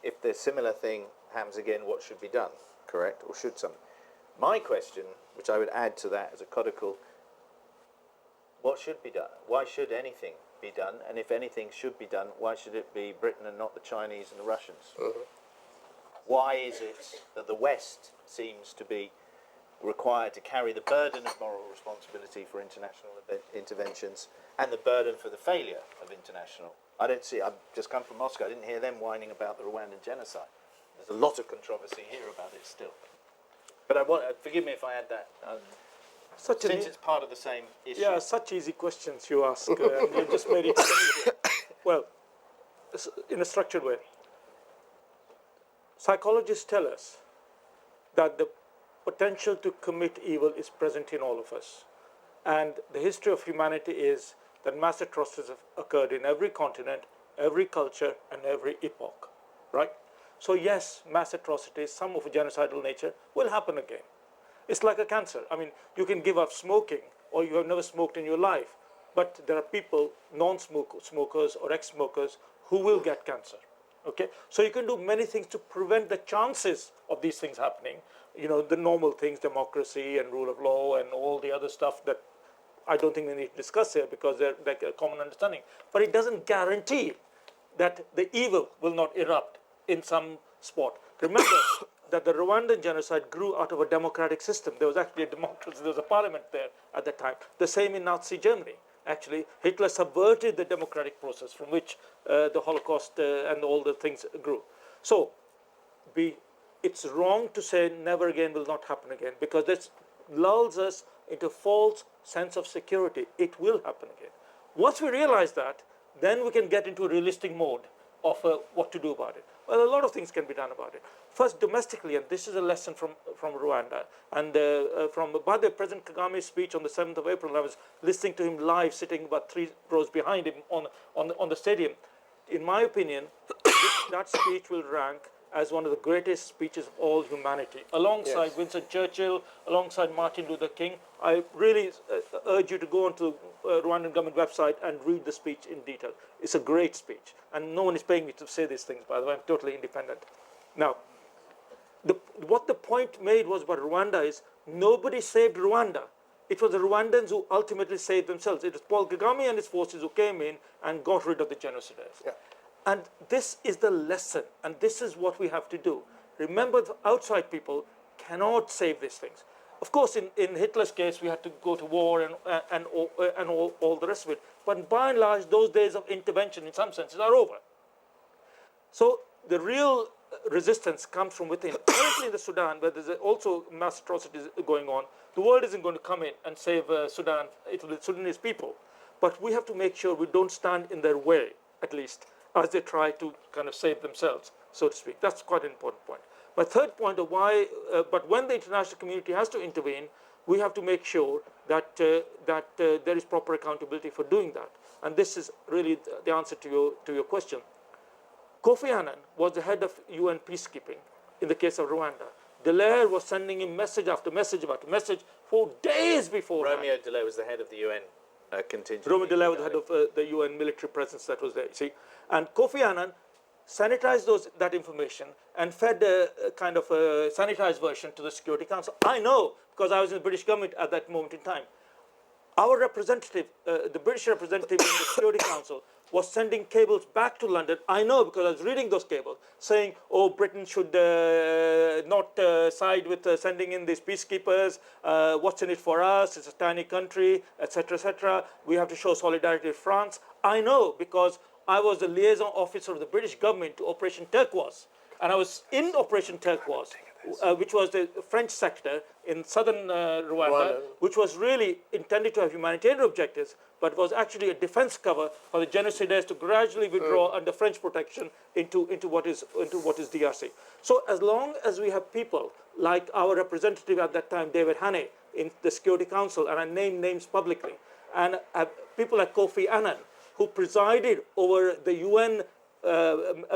if the similar thing happens again, what should be done, correct? Or should something? My question, which I would add to that as a codical, what should be done? Why should anything be done? And if anything should be done, why should it be Britain and not the Chinese and the Russians? Why is it that the West seems to be required to carry the burden of moral responsibility for international interventions and the burden for the failure of international? I don't see, I've just come from Moscow, I didn't hear them whining about the Rwandan genocide. There's a lot of controversy here about it still. But forgive me if I add that, since it's part of the same issue. Yeah, such easy questions you ask, and you just made it easy. Well, in a structured way. Psychologists tell us that the potential to commit evil is present in all of us. And the history of humanity is that mass atrocities have occurred in every continent, every culture, and every epoch, right? So yes, mass atrocities, some of a genocidal nature, will happen again. It's like a cancer. I mean, you can give up smoking, or you have never smoked in your life, but there are people, non-smokers or ex-smokers, who will get cancer. Okay, so you can do many things to prevent the chances of these things happening. The normal things, democracy and rule of law and all the other stuff that I don't think we need to discuss here because they're like a common understanding. But it doesn't guarantee that the evil will not erupt in some spot. Remember that the Rwandan genocide grew out of a democratic system. There was actually a democracy, there was a parliament there at the time. The same in Nazi Germany. Actually, Hitler subverted the democratic process from which the Holocaust and all the things grew. So, it's wrong to say never again will not happen again, because this lulls us into false sense of security. It will happen again. Once we realize that, then we can get into a realistic mode of what to do about it. Well, a lot of things can be done about it. First, domestically, and this is a lesson from Rwanda, and by the President Kagame's speech on the 7th of April, I was listening to him live, sitting about 3 rows behind him on the stadium. In my opinion, that speech will rank as one of the greatest speeches of all humanity, alongside Winston Churchill, alongside Martin Luther King. I really urge you to go onto the Rwandan government website and read the speech in detail. It's a great speech, and no one is paying me to say these things, by the way. I'm totally independent. Now, what the point made was about Rwanda is nobody saved Rwanda. It was the Rwandans who ultimately saved themselves. It was Paul Kagame and his forces who came in and got rid of the genocidaires. Yeah. And this is the lesson, and this is what we have to do. Remember, the outside people cannot save these things. Of course, in Hitler's case, we had to go to war and all the rest of it. But by and large, those days of intervention, in some senses, are over. So the real resistance comes from within. Currently in the Sudan, where there's also mass atrocities going on, the world isn't going to come in and save Sudan. It will be Sudanese people. But we have to make sure we don't stand in their way, at least, as they try to kind of save themselves, so to speak. That's quite an important point. My third point of why, but when the international community has to intervene, we have to make sure that there is proper accountability for doing that. And this is really the answer to your question. Kofi Annan was the head of UN peacekeeping in the case of Rwanda. Dallaire was sending him message after message after message for days before. Romeo Dallaire was the head of the UN contingent. Romeo Dallaire was the head of the UN military presence that was there, you see. And Kofi Annan sanitized that information and fed a kind of a sanitized version to the Security Council. I know, because I was in the British government at that moment in time. Our representative, the British representative in the Security Council, was sending cables back to London. I know, because I was reading those cables, saying, oh, Britain should not side with sending in these peacekeepers. What's in it for us? It's a tiny country, etc., etc. We have to show solidarity with France. I know, because I was the liaison officer of the British government to Operation Turquoise. And I was in Operation Turquoise, which was the French sector in southern Rwanda, which was really intended to have humanitarian objectives, but was actually a defense cover for the genocidaires to gradually withdraw under French protection into what is DRC. So as long as we have people like our representative at that time, David Haney, in the Security Council, and I name names publicly, and people like Kofi Annan, who presided over the UN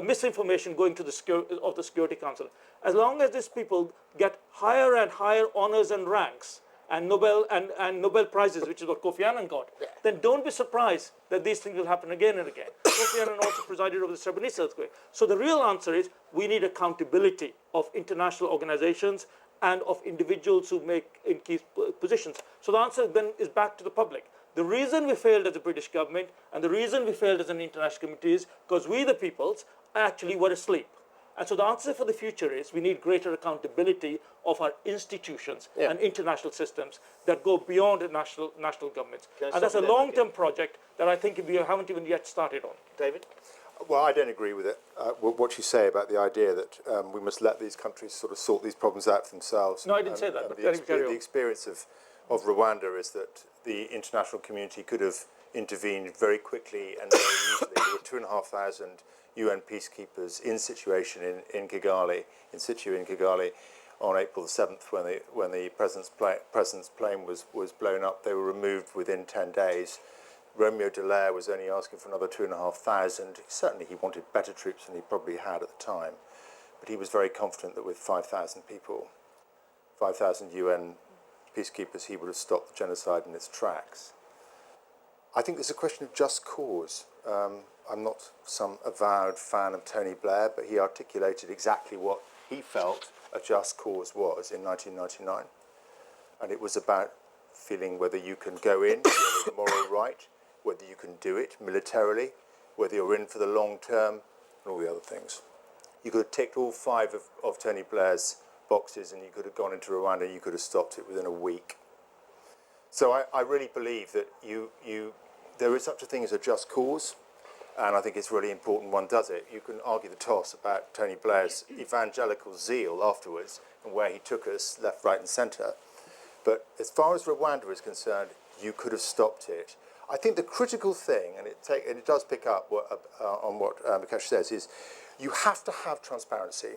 misinformation going to the Security Council. As long as these people get higher and higher honors and ranks and Nobel prizes, which is what Kofi Annan got, then don't be surprised that these things will happen again and again. Kofi Annan also presided over the Srebrenica earthquake. So the real answer is we need accountability of international organizations and of individuals who make in key positions. So the answer then is back to the public. The reason we failed as a British government and the reason we failed as an international community is because we, the peoples, actually were asleep. And so the answer for the future is we need greater accountability of our institutions and international systems that go beyond national governments. And that's a long-term project that I think we haven't even yet started on. David? Well, I don't agree with it, what you say about the idea that we must let these countries sort of sort these problems out for themselves. No, I didn't say that, but the experience of Rwanda is that the international community could have intervened very quickly and very easily. There were 2,500 UN peacekeepers in situation in Kigali, in situ in Kigali, on April the 7th when the president's plane was blown up. They were removed within 10 days. Romeo Dallaire was only asking for another 2,500. Certainly he wanted better troops than he probably had at the time. But he was very confident that with 5,000 people, 5,000 UN peacekeepers, he would have stopped the genocide in its tracks. I think there's a question of just cause. I'm not some avowed fan of Tony Blair, but he articulated exactly what he felt a just cause was in 1999. And it was about feeling whether you can go in, you have the moral right, whether you can do it militarily, whether you're in for the long term, and all the other things. You could have ticked all 5 of Tony Blair's boxes and you could have gone into Rwanda and you could have stopped it within a week. So I really believe that there is such a thing as a just cause, and I think it's really important one does it. You can argue the toss about Tony Blair's evangelical zeal afterwards and where he took us left, right and centre. But as far as Rwanda is concerned, you could have stopped it. I think the critical thing, and it does pick up on what Mukesh says, is you have to have transparency.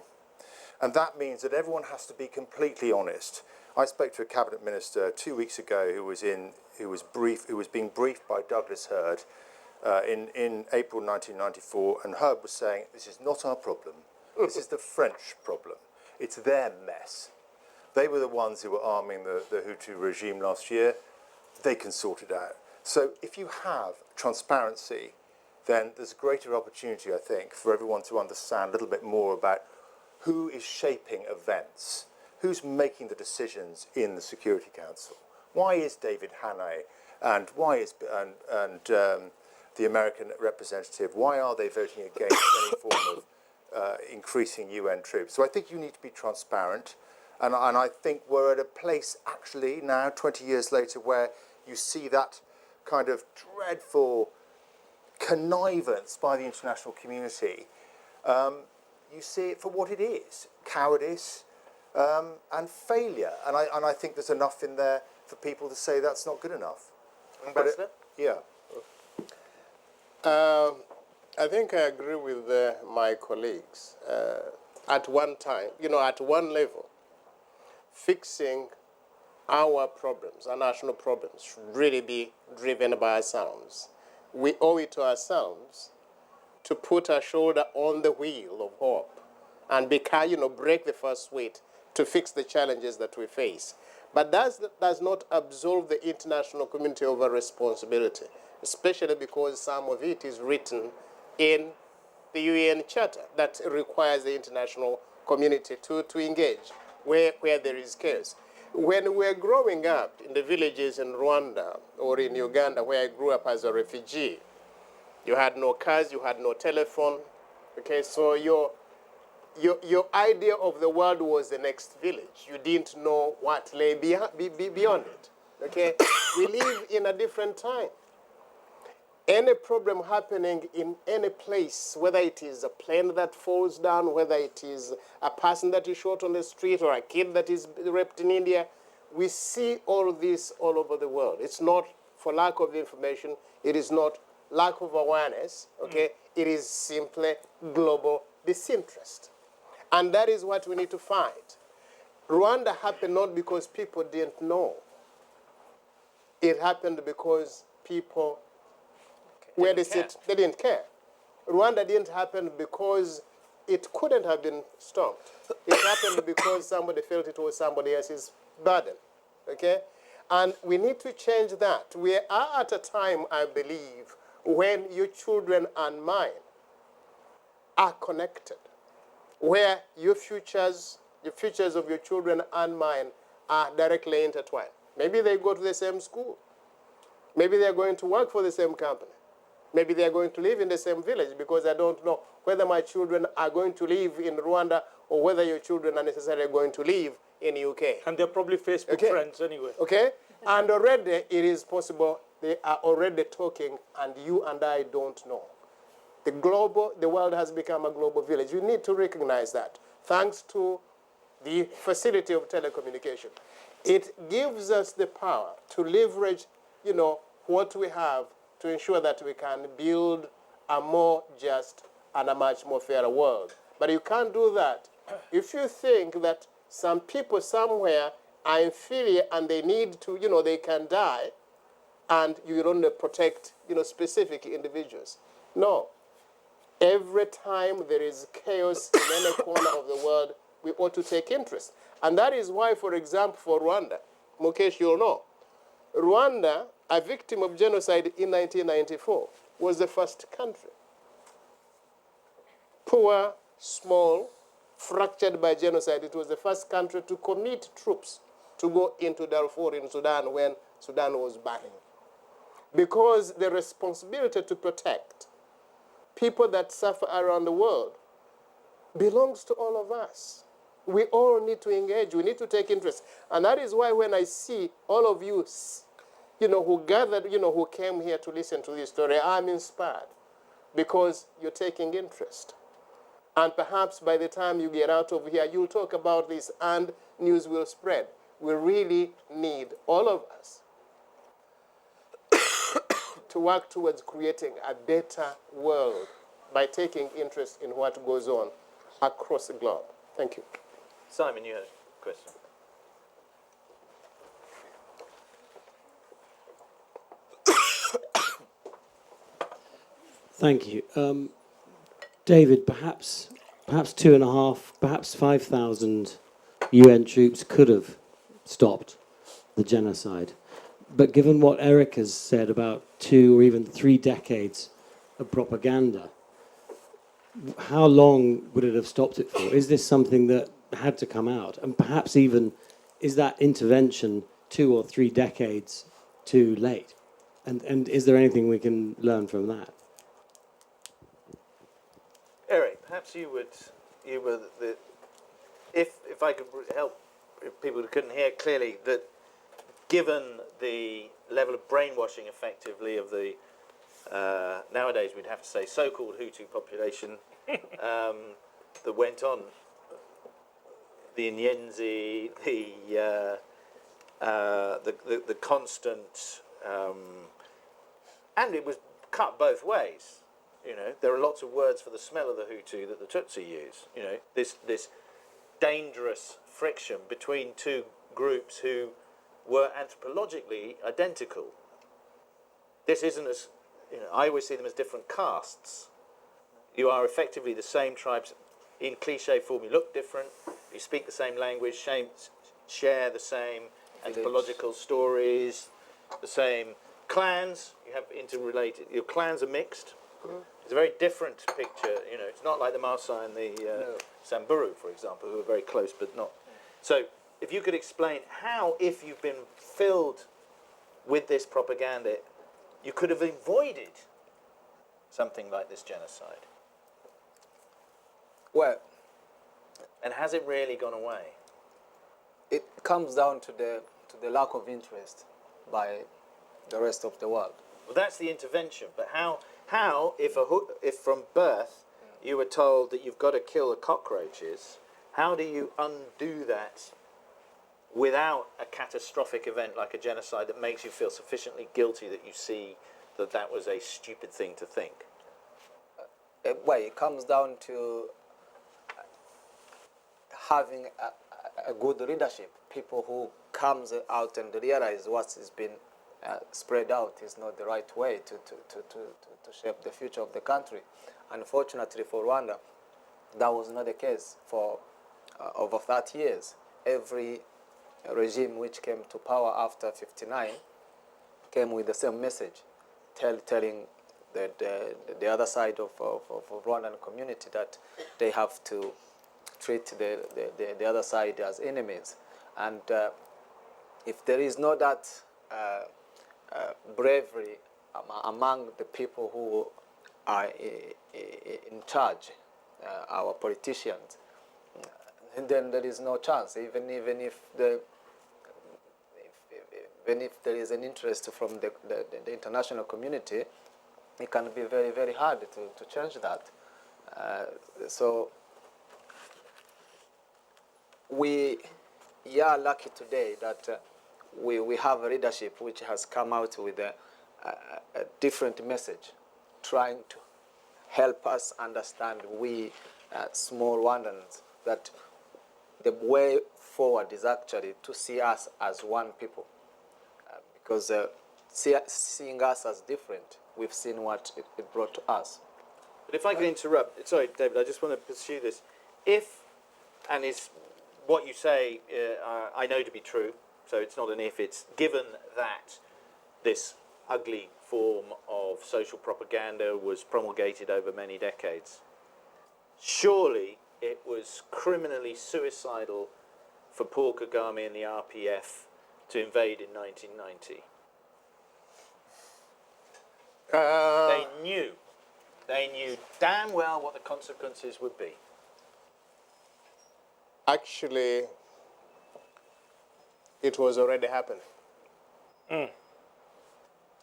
And that means that everyone has to be completely honest. I spoke to a cabinet minister 2 weeks ago who was being briefed by Douglas Hurd in April 1994, and Hurd was saying, this is not our problem. This is the French problem. It's their mess. They were the ones who were arming the Hutu regime last year. They can sort it out. So if you have transparency, then there's a greater opportunity, I think, for everyone to understand a little bit more about who is shaping events, who's making the decisions in the Security Council. Why is David Haney and why is the American representative, why are they voting against any form of increasing UN troops? So I think you need to be transparent. And I think we're at a place actually now, 20 years later, where you see that kind of dreadful connivance by the international community. You see it for what it is, cowardice and failure. And I think there's enough in there for people to say that's not good enough. I think I agree with my colleagues. At one time, at one level, fixing our problems, our national problems, should really be driven by ourselves. We owe it to ourselves to put our shoulder on the wheel of hope and break the first weight to fix the challenges that we face. But that does not absolve the international community of a responsibility, especially because some of it is written in the UN Charter that requires the international community to engage where there is chaos. When we were growing up in the villages in Rwanda or in Uganda, where I grew up as a refugee, you had no cars, you had no telephone. Okay, so your idea of the world was the next village. You didn't know what lay beyond it. Okay, we live in a different time. Any problem happening in any place, whether it is a plane that falls down, whether it is a person that is shot on the street or a kid that is raped in India, we see all of this all over the world. It's not for lack of information. It is not lack of awareness, okay? It is simply global disinterest. And that is what we need to fight. Rwanda happened not because people didn't know. It happened because people, where they sit, they didn't care. Rwanda didn't happen because it couldn't have been stopped. It happened because somebody felt it was somebody else's burden, okay? And we need to change that. We are at a time, I believe, when your children and mine are connected, where your futures of your children and mine are directly intertwined. Maybe they go to the same school. Maybe they're going to work for the same company. Maybe they're going to live in the same village, because I don't know whether my children are going to live in Rwanda or whether your children are necessarily going to live in UK. And they're probably Facebook friends anyway. Okay? And already it is possible they are already talking and you and I don't know. The world has become a global village. We need to recognize that. Thanks to the facility of telecommunication. It gives us the power to leverage, what we have to ensure that we can build a more just and a much more fairer world. But you can't do that if you think that some people somewhere are inferior and they need to, they can die, and you don't protect, specific individuals. No. Every time there is chaos in any corner of the world, we ought to take interest. And that is why, for example, for Rwanda, Mukesh, you'll know, Rwanda, a victim of genocide in 1994, was the first country. Poor, small, fractured by genocide, it was the first country to commit troops to go into Darfur in Sudan when Sudan was burning. Because the responsibility to protect people that suffer around the world belongs to all of us. We all need to engage. We need to take interest. And that is why when I see all of you, who gathered, who came here to listen to this story, I'm inspired because you're taking interest. And perhaps by the time you get out of here, you'll talk about this and news will spread. We really need all of us to work towards creating a better world by taking interest in what goes on across the globe. Thank you. Simon, you had a question. Thank you. David, perhaps 2.5, perhaps 5,000 UN troops could have stopped the genocide. But given what Eric has said about 2 or even 3 decades of propaganda, how long would it have stopped it for? Is this something that had to come out? And perhaps even, is that intervention 2 or 3 decades too late? And is there anything we can learn from that? Eric, perhaps you were if I could help people who couldn't hear clearly, that given the level of brainwashing effectively of the nowadays we'd have to say so-called Hutu population that went on, the Inyenzi, the constant, and it was cut both ways. There are lots of words for the smell of the Hutu that the Tutsi use. This dangerous friction between two groups who were anthropologically identical. This isn't as, I always see them as different castes. You are effectively the same tribes in cliche form. You look different, you speak the same language, share the same anthropological stories, the same clans. You have interrelated, your clans are mixed. It's a very different picture, it's not like the Maasai and the Samburu, for example, who are very close but not. So if you could explain how, if you've been filled with this propaganda, you could have avoided something like this genocide. Well, and has it really gone away? it comes down to the lack of interest by the rest of the world. Well, that's the intervention, but how if from birth you were told that you've got to kill the cockroaches, how do you undo that without a catastrophic event like a genocide that makes you feel sufficiently guilty that you see that that was a stupid thing to think? Well, it comes down to having a good leadership, people who comes out and realize what has been spread out is not the right way to shape the future of the country. Unfortunately for Rwanda, that was not the case for over 30 years. Every regime which came to power after 59 came with the same message, telling the other side of Rwandan community that they have to treat the other side as enemies. And if there is no that bravery among the people who are in charge, our politicians, then there is no chance. Even if there is an interest from the international community, it can be very, very hard to change that. So we are lucky today that we have a leadership which has come out with a different message, trying to help us understand, we small Rwandans, that the way forward is actually to see us as one people. Because seeing us as different, we've seen what it brought to us. But if I can interrupt, sorry, David, I just want to pursue this. If, and it's what you say, I know to be true, so it's not an if, it's given that this ugly form of social propaganda was promulgated over many decades, surely it was criminally suicidal for Paul Kagame and the RPF to invade in 1990. They knew damn well what the consequences would be. Actually, it was already happening.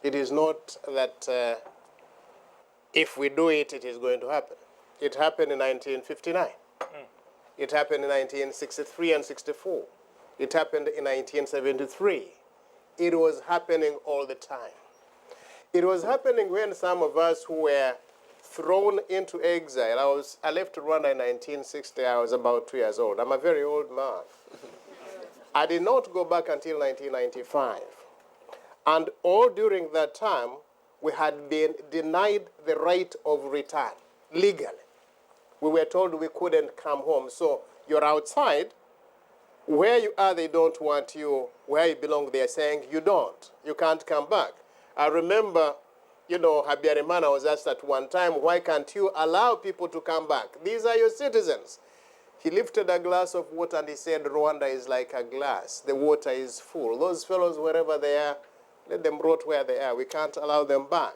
It is not that if we do it, it is going to happen. It happened in 1959. It happened in 1963 and 64. It happened in 1973. It was happening all the time. It was happening when some of us who were thrown into exile, I left Rwanda in 1960, I was about 2 years old. I'm a very old man. I did not go back until 1995. And all during that time, we had been denied the right of return, legally. We were told we couldn't come home. So you're outside. Where you are, they don't want you. Where you belong, they're saying you don't. You can't come back. I remember, Habyarimana was asked at one time, why can't you allow people to come back? These are your citizens. He lifted a glass of water and he said, Rwanda is like a glass. The water is full. Those fellows, wherever they are, let them rot where they are. We can't allow them back.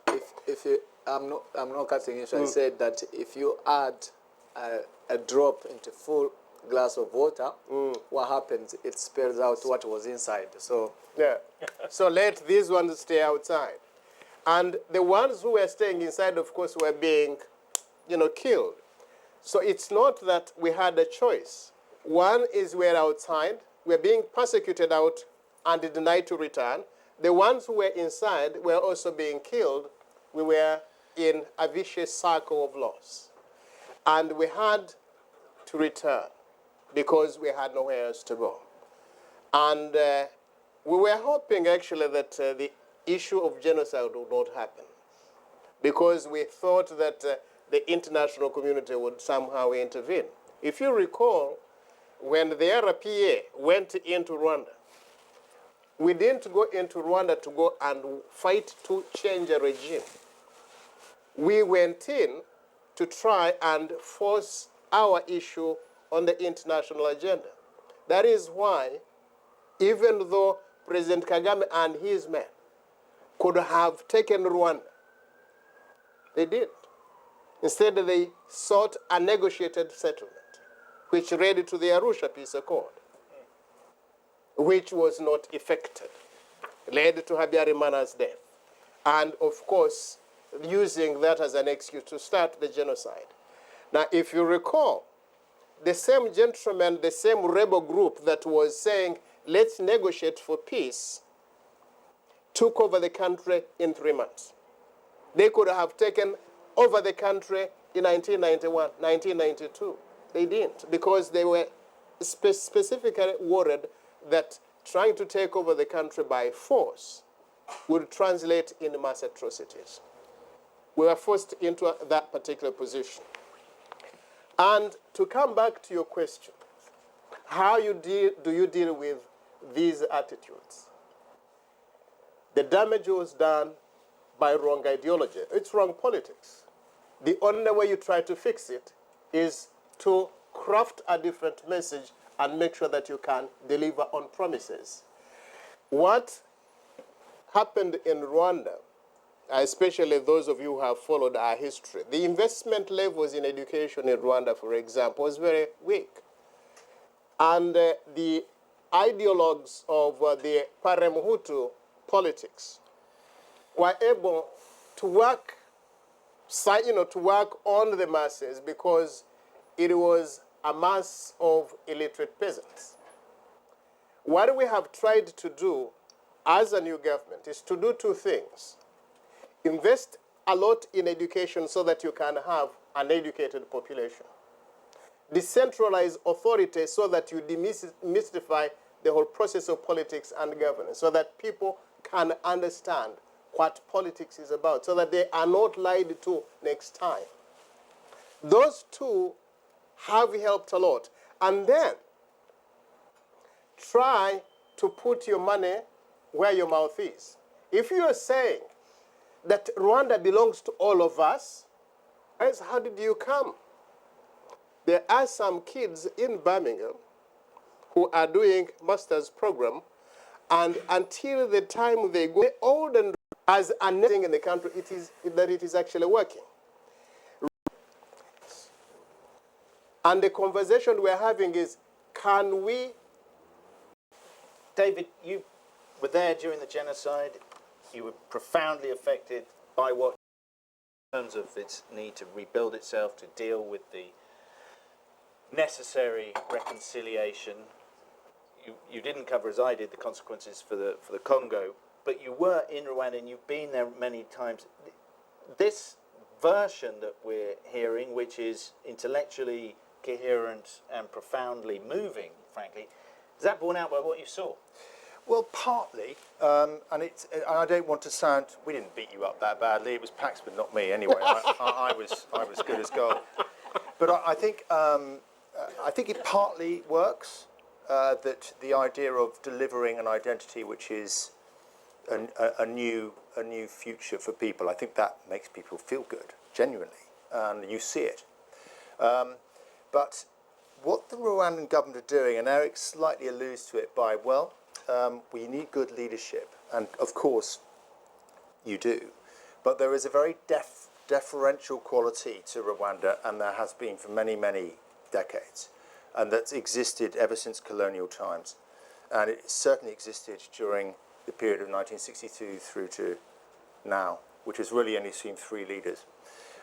I'm not cutting you. So I said that if you add a drop into full glass of water, what happens? It spills out what was inside. So yeah. So let these ones stay outside. And the ones who were staying inside, of course, were being, killed. So it's not that we had a choice. One is we're outside, we're being persecuted out and denied to return. The ones who were inside were also being killed. We were in a vicious cycle of loss. And we had to return because we had nowhere else to go. And we were hoping, actually, that the issue of genocide would not happen because we thought that the international community would somehow intervene. If you recall, when the RPA went into Rwanda, we didn't go into Rwanda to go and fight to change a regime. We went in to try and force our issue on the international agenda. That is why, even though President Kagame and his men could have taken Rwanda, they didn't. Instead, they sought a negotiated settlement, which led to the Arusha Peace Accord, which was not effected, led to Habyarimana's death, and of course, using that as an excuse to start the genocide. Now, if you recall, the same gentleman, the same rebel group that was saying, let's negotiate for peace, took over the country in 3 months. They could have taken over the country in 1991, 1992. They didn't, because they were specifically worried that trying to take over the country by force would translate in mass atrocities. We were forced into that particular position. And to come back to your question, how do you deal with these attitudes? The damage was done by wrong ideology. It's wrong politics. The only way you try to fix it is to craft a different message and make sure that you can deliver on promises. What happened in Rwanda, especially those of you who have followed our history, the investment levels in education in Rwanda, for example, was very weak. And the ideologues of the Parmehutu politics were able to work, to work on the masses because it was a mass of illiterate peasants. What we have tried to do as a new government is to do two things. Invest a lot in education so that you can have an educated population. Decentralize authority so that you demystify the whole process of politics and governance, so that people can understand what politics is about, so that they are not lied to next time. Those two have helped a lot. And then try to put your money where your mouth is. If you are saying that Rwanda belongs to all of us, how did you come? There are some kids in Birmingham who are doing master's program, and until the time they go old and as anything in the country, it is actually working. And the conversation we're having is, can we... David, you were there during the genocide. You were profoundly affected by what, in terms of its need to rebuild itself, to deal with the necessary reconciliation. You didn't cover, as I did, the consequences for the Congo, but you were in Rwanda and you've been there many times. This version that we're hearing, which is intellectually coherent and profoundly moving, frankly, is that borne out by what you saw? Well, partly, and I don't want to sound. We didn't beat you up that badly. It was Paxman, not me. Anyway, I was good as gold. But I think it partly works. That the idea of delivering an identity which is a new future for people, I think that makes people feel good, genuinely, and you see it. But what the Rwandan government are doing, and Eric slightly alludes to it by, we need good leadership, and of course you do, but there is a very deferential quality to Rwanda, and there has been for many, many decades, and that's existed ever since colonial times, and it certainly existed during the period of 1962 through to now, which has really only seen 3 leaders.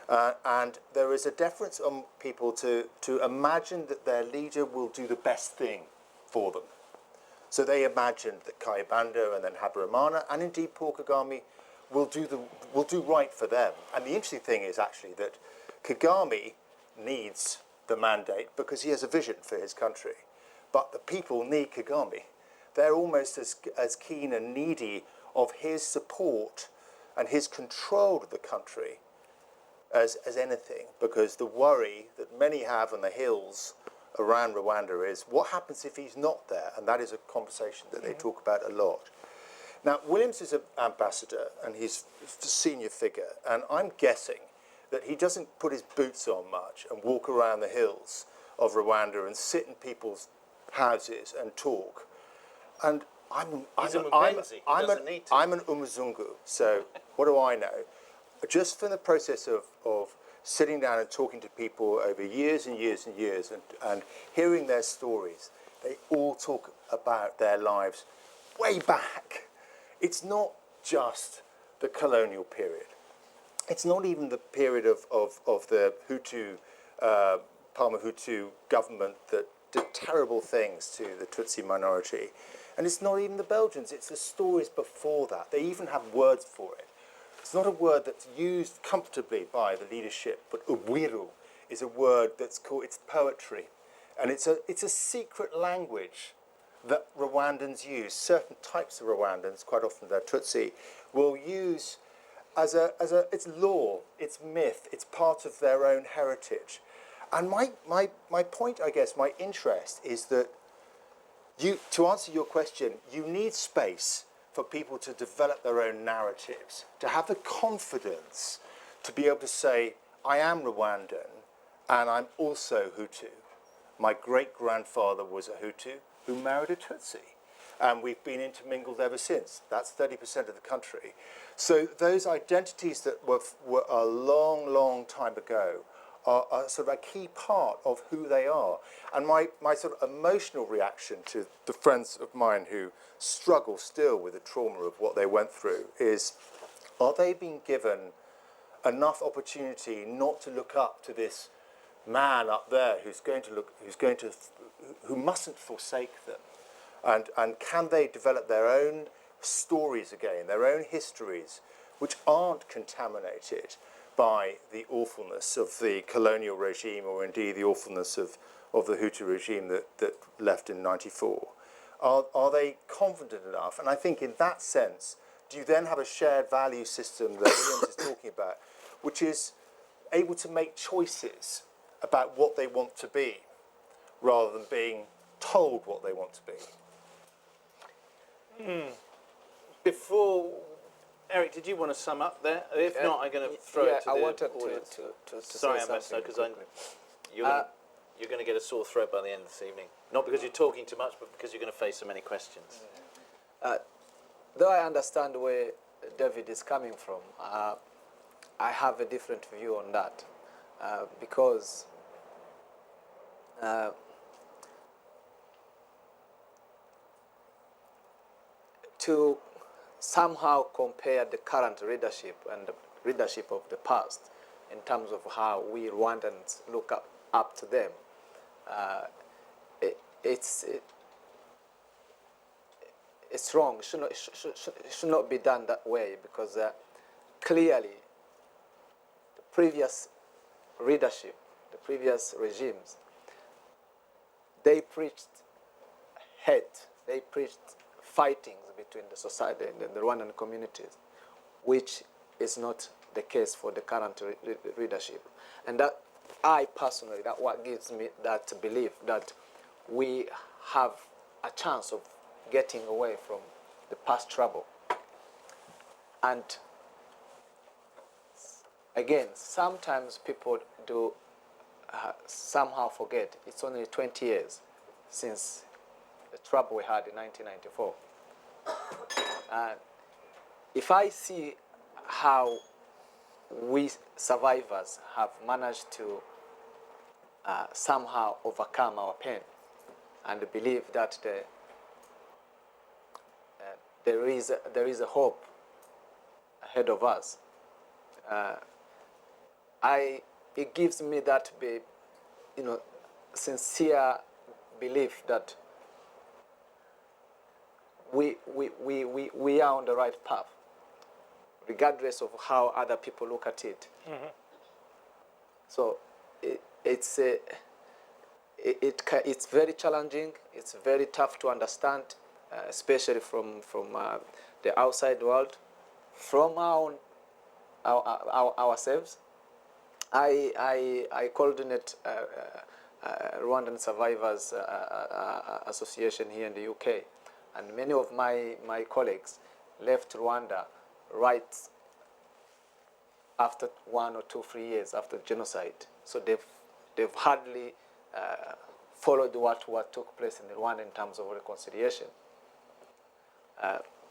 And there is a deference on people to imagine that their leader will do the best thing for them. So they imagined that Kayibanda and then Habyarimana, and indeed Paul Kagame, will do right for them. And the interesting thing is actually that Kagame needs the mandate because he has a vision for his country. But the people need Kagame. They're almost as keen and needy of his support and his control of the country as anything, because the worry that many have on the hills around Rwanda is what happens if he's not there, and that is a conversation that they talk about a lot. Now, Williams is an ambassador, and he's a senior figure, and I'm guessing that he doesn't put his boots on much and walk around the hills of Rwanda and sit in people's houses and talk. And I'm an Umuzungu, so what do I know? Just from the process of sitting down and talking to people over years and years and years and hearing their stories, they all talk about their lives way back. It's not just the colonial period. It's not even the period of the Hutu, Parmehutu government that did terrible things to the Tutsi minority. And it's not even the Belgians, it's the stories before that. They even have words for it. It's not a word that's used comfortably by the leadership, but ubwiru is a word that's called, it's poetry. And it's a secret language that Rwandans use. Certain types of Rwandans, quite often they're Tutsi, will use it's law, it's myth, it's part of their own heritage. And my point, I guess, my interest is that to answer your question, you need space for people to develop their own narratives, to have the confidence to be able to say, I am Rwandan and I'm also Hutu. My great-grandfather was a Hutu who married a Tutsi. And we've been intermingled ever since. That's 30% of the country. So those identities that were a long, long time ago are sort of a key part of who they are. And my sort of emotional reaction to the friends of mine who struggle still with the trauma of what they went through is, are they being given enough opportunity not to look up to this man up there who mustn't forsake them? And can they develop their own stories again, their own histories, which aren't contaminated by the awfulness of the colonial regime or indeed the awfulness of the Hutu regime that left in '94? Are they confident enough? And I think in that sense, do you then have a shared value system that Williams is talking about, which is able to make choices about what they want to be, rather than being told what they want to be? Before, Eric, did you want to sum up there? If not, I'm going to throw it to the audience. To Sorry, say Ambassador, something because you're going to get a sore throat by the end of this evening. Not because you're talking too much, but because you're going to face so many questions. Though I understand where David is coming from, I have a different view on that because to somehow compare the current readership and the readership of the past in terms of how we Rwandans look up to them, it's wrong. It should not be done that way because clearly the previous readership, the previous regimes, they preached hate, they preached fightings between the society and the Rwandan communities, which is not the case for the current readership. And that I personally, that what gives me that belief that we have a chance of getting away from the past trouble. And again, sometimes people do somehow forget it's only 20 years since the trouble we had in 1994. And if I see how we survivors have managed to somehow overcome our pain and believe that there is a hope ahead of us, it gives me that sincere belief that we are on the right path, regardless of how other people look at it. Mm-hmm. So it's very challenging. It's very tough to understand, especially from the outside world, from ourselves. I coordinate Rwandan Survivors Association here in the UK, and many of my colleagues left Rwanda right after 1 or 2, 3 years after genocide. So they've hardly followed what took place in Rwanda in terms of reconciliation.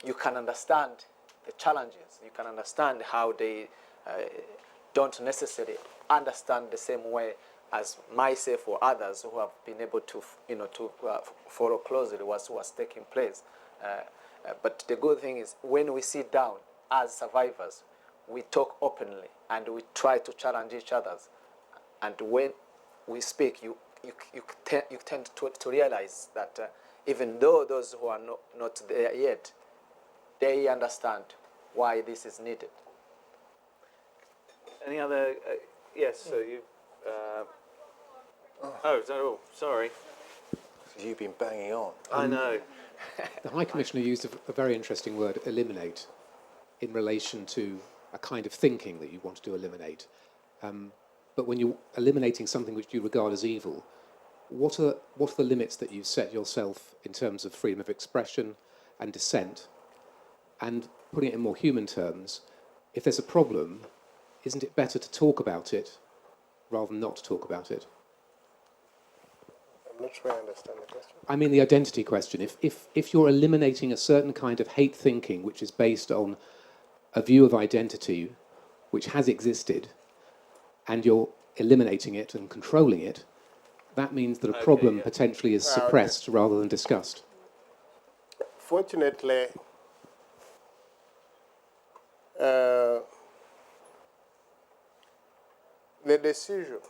You can understand the challenges. You can understand how they don't necessarily understand the same way as myself or others who have been able to follow closely what's taking place. But the good thing is, when we sit down as survivors, we talk openly and we try to challenge each other. And when we speak, you tend to realize that even though those who are not there yet, they understand why this is needed. Any other? Yes. So you. Oh, is that all? Sorry. You've been banging on. I know. The High Commissioner used a very interesting word, eliminate, in relation to a kind of thinking that you want to eliminate. But when you're eliminating something which you regard as evil, what are the limits that you've set yourself in terms of freedom of expression and dissent? And putting it in more human terms, if there's a problem, isn't it better to talk about it rather than not to talk about it? I'm not sure I understand the question. I mean the identity question. If you're eliminating a certain kind of hate thinking which is based on a view of identity which has existed, and you're eliminating it and controlling it, that means that a problem potentially is suppressed rather than discussed. Fortunately, the decision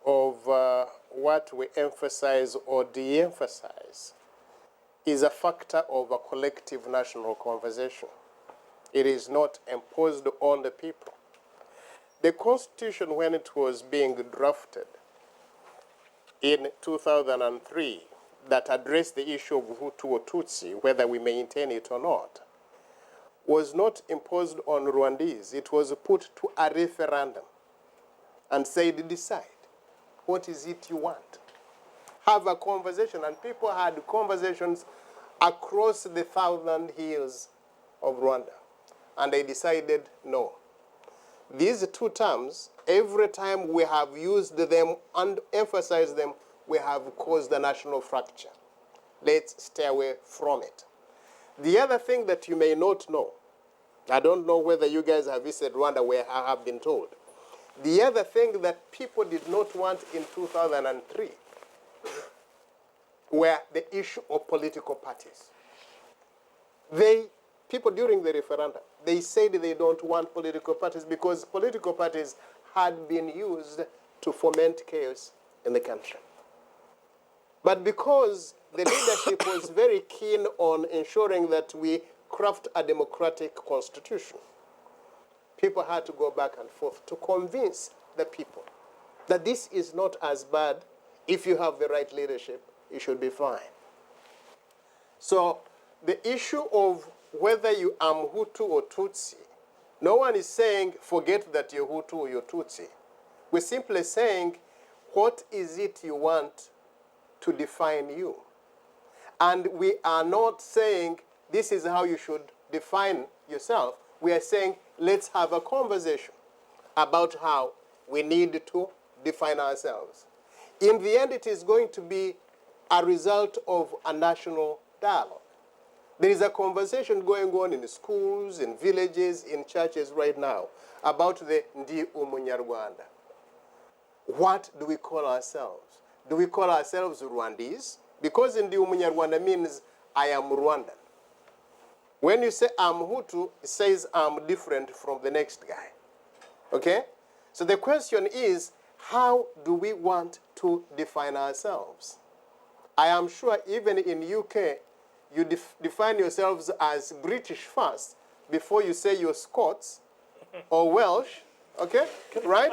of what we emphasize or de-emphasize is a factor of a collective national conversation. It is not imposed on the people. The Constitution, when it was being drafted in 2003, that addressed the issue of Hutu or Tutsi, whether we maintain it or not, was not imposed on Rwandese. It was put to a referendum and said, decide, what is it you want? Have a conversation, and people had conversations across the 1,000 hills of Rwanda, and they decided no. These two terms, every time we have used them and emphasized them, we have caused a national fracture. Let's stay away from it. The other thing that you may not know, I don't know whether you guys have visited Rwanda, where I have been told. The other thing that people did not want in 2003 were the issue of political parties. People during the referendum, they said they don't want political parties because political parties had been used to foment chaos in the country. But because the leadership was very keen on ensuring that we craft a democratic constitution, people had to go back and forth to convince the people that this is not as bad. If you have the right leadership, it should be fine. So the issue of whether you are Hutu or Tutsi, no one is saying forget that you're Hutu or you're Tutsi. We're simply saying what is it you want to define you. And we are not saying this is how you should define yourself. We are saying let's have a conversation about how we need to define ourselves. In the end, it is going to be a result of a national dialogue. There is a conversation going on in schools, in villages, in churches right now about the Ndi Umunyarwanda. What do we call ourselves? Do we call ourselves Rwandese? Because Ndi Umunyarwanda means I am Rwandan. When you say I'm Hutu, it says I'm different from the next guy. Okay? So the question is, how do we want to define ourselves? I am sure even in UK, you define yourselves as British first before you say you're Scots or Welsh, okay? Right?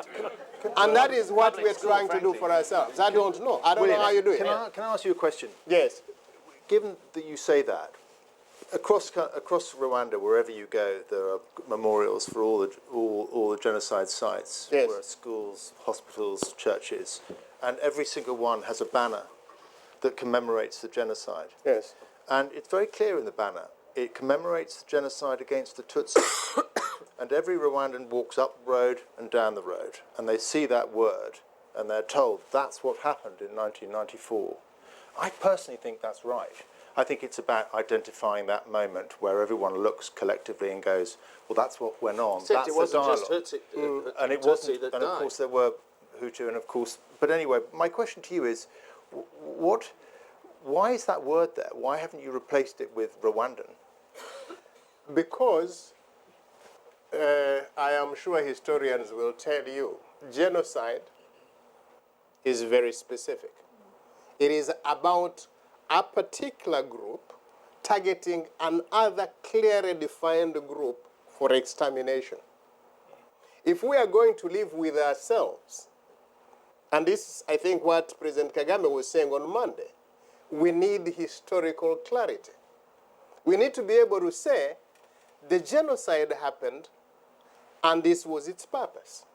And that is what we're trying to do for ourselves. I don't know. I don't know how you do it. Can I ask you a question? Yes. Given that you say that, across Rwanda, wherever you go, there are memorials for all the genocide sites, Yes. where schools, hospitals, churches, and every single one has a banner that commemorates the genocide. Yes. And it's very clear in the banner. It commemorates the genocide against the Tutsis. And every Rwandan walks up the road and down the road, and they see that word, and they're told that's what happened in 1994. I personally think that's right. I think it's about identifying that moment where everyone looks collectively and goes, well, that's what went on. Except That's it wasn't the just dialogue. Tutsi, And it Tutsi wasn't, that and of died. course there were Hutu, and of course, but anyway, my question to you is, why is that word there? Why haven't you replaced it with Rwandan? Because I am sure historians will tell you, genocide is very specific. It is about a particular group targeting another clearly defined group for extermination. If we are going to live with ourselves, and this is, I think, what President Kagame was saying on Monday, we need historical clarity. We need to be able to say the genocide happened and this was its purpose.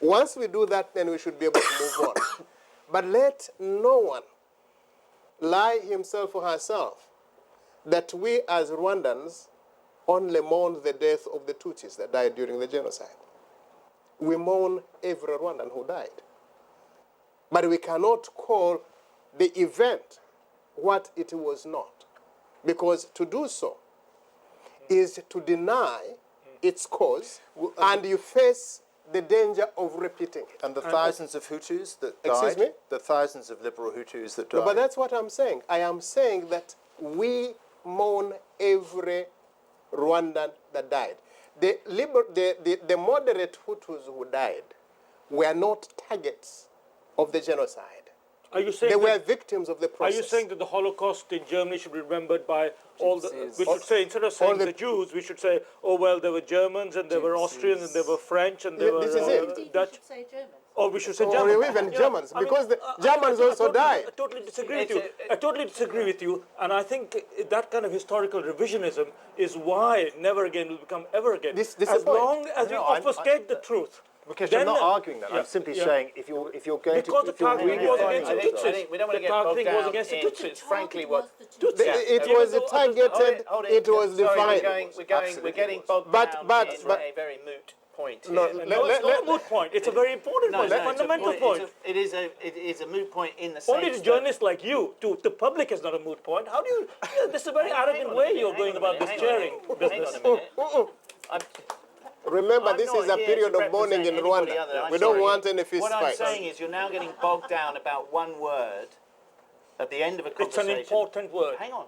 Once we do that, then we should be able to move on. But let no one lie himself or herself that we as Rwandans only mourn the death of the Tutsis that died during the genocide. We mourn every Rwandan who died. But we cannot call the event what it was not. Because to do so is to deny its cause, and you face the danger of repeating it. And the thousands of Hutus that died? Excuse me? The thousands of liberal Hutus that died? No, but that's what I'm saying. I am saying that we mourn every Rwandan that died. The moderate Hutus who died were not targets of the genocide. Are you saying They were that, victims of the are process. you saying that the Holocaust in Germany should be remembered by all the? Gypsies. We should say, instead of saying the- the Jews, we should say, oh well, there were Germans and there were Austrians and there were French and there Yeah, were this is it. Dutch. Or we should say Or Germans. even Yeah, Germans, I mean, because the I Germans also totally, died. I totally disagree with you. I totally disagree with you, and I think that kind of historical revisionism is why never again will become ever again. This is as the point. long as we obfuscate the truth. Mukesh, then I'm not the- arguing that. yeah, I'm simply yeah. saying if you're going Because to the targeting was redefining against the it- Tutsis. I think we don't want to The get bogged targeting was down against the into, Tutsis. frankly, what... It Yeah, was but- targeted, it was Sorry, defined. we're getting bogged But- down but- in but- a very moot point here. No, No, it's not a moot point. It's a very important point. It's a it's fundamental point. It is a moot point in the sense Only to that- journalists like you, to the public, is not a moot point. How do you? Yeah, this is a very arrogant way you're going about this chairing business. Remember, I'm this not is a here period to of mourning in represent anybody Rwanda. other. I'm We don't sorry. want any fist What I'm fights. saying is you're now getting bogged down about one word at the end of a It's conversation. an important word. Hang on.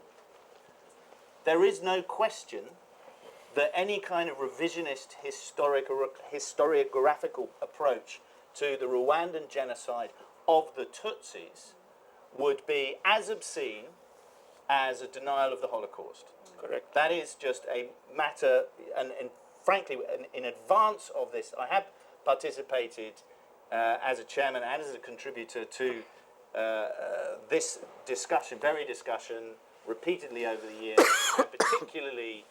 There is no question that any kind of revisionist historiographical approach to the Rwandan genocide of the Tutsis would be as obscene as a denial of the Holocaust. Correct. That is just a matter, and frankly, in advance of this, I have participated as a chairman and as a contributor to this discussion, repeatedly over the years, and particularly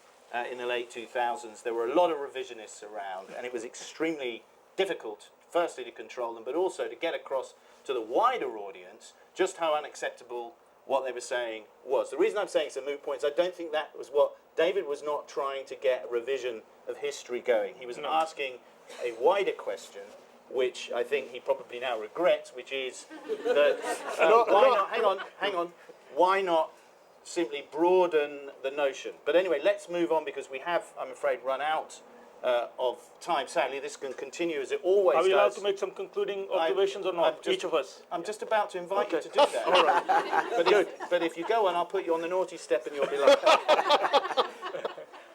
in the late 2000s. There were a lot of revisionists around, and it was extremely difficult, firstly, to control them, but also to get across to the wider audience just how unacceptable what they were saying was. The reason I'm saying it's a moot point is I don't think that was what David was not trying to get a revision of history going. He was asking a wider question, which I think he probably now regrets, which is that hang on, why not simply broaden the notion? But anyway, let's move on because we have, I'm afraid, run out of time. Sadly, this can continue as it always Are we allowed does. to make some concluding observations or not? Each of us. I'm just about to invite you to do that. All right. But if you go on, I'll put you on the naughty step and you'll be like,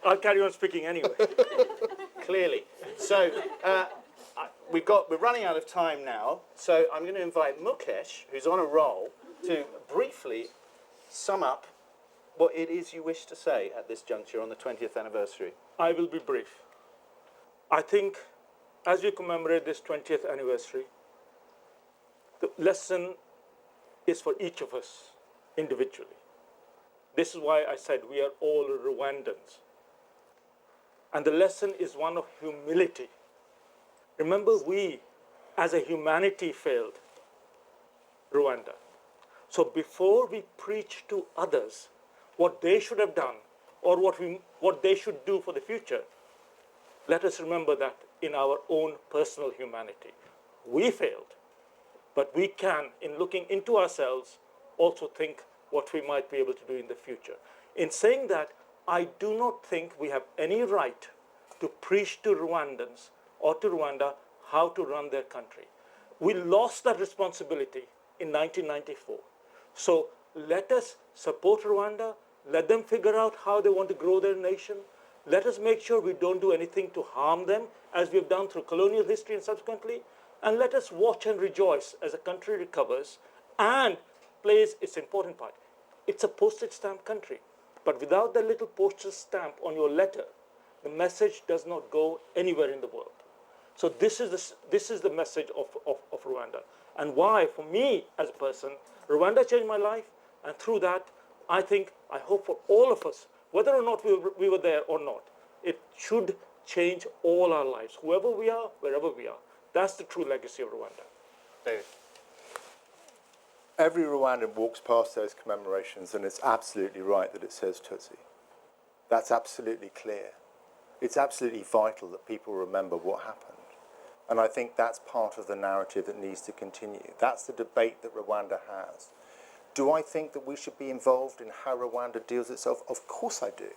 I'll carry on speaking anyway. clearly. So we're running out of time now. So I'm going to invite Mukesh, who's on a roll, to briefly sum up what it is you wish to say at this juncture on the 20th anniversary. I will be brief. I think as we commemorate this 20th anniversary, the lesson is for each of us individually. This is why I said we are all Rwandans. And the lesson is one of humility. Remember, we as a humanity failed Rwanda. So before we preach to others what they should have done or what they should do for the future, let us remember that in our own personal humanity. We failed, but we can, in looking into ourselves, also think what we might be able to do in the future. In saying that, I do not think we have any right to preach to Rwandans or to Rwanda how to run their country. We lost that responsibility in 1994. So let us support Rwanda, let them figure out how they want to grow their nation. Let us make sure we don't do anything to harm them, as we've done through colonial history and subsequently. And let us watch and rejoice as the country recovers and plays its important part. It's a postage stamp country, but without the little postage stamp on your letter, the message does not go anywhere in the world. So this is the message of Rwanda. And why, for me as a person, Rwanda changed my life, and through that, I hope for all of us, whether or not we were there or not, it should change all our lives, whoever we are, wherever we are. That's the true legacy of Rwanda. David. Every Rwandan walks past those commemorations, and it's absolutely right that it says Tutsi. That's absolutely clear. It's absolutely vital that people remember what happened. And I think that's part of the narrative that needs to continue. That's the debate that Rwanda has. Do I think that we should be involved in how Rwanda deals itself? Of course I do.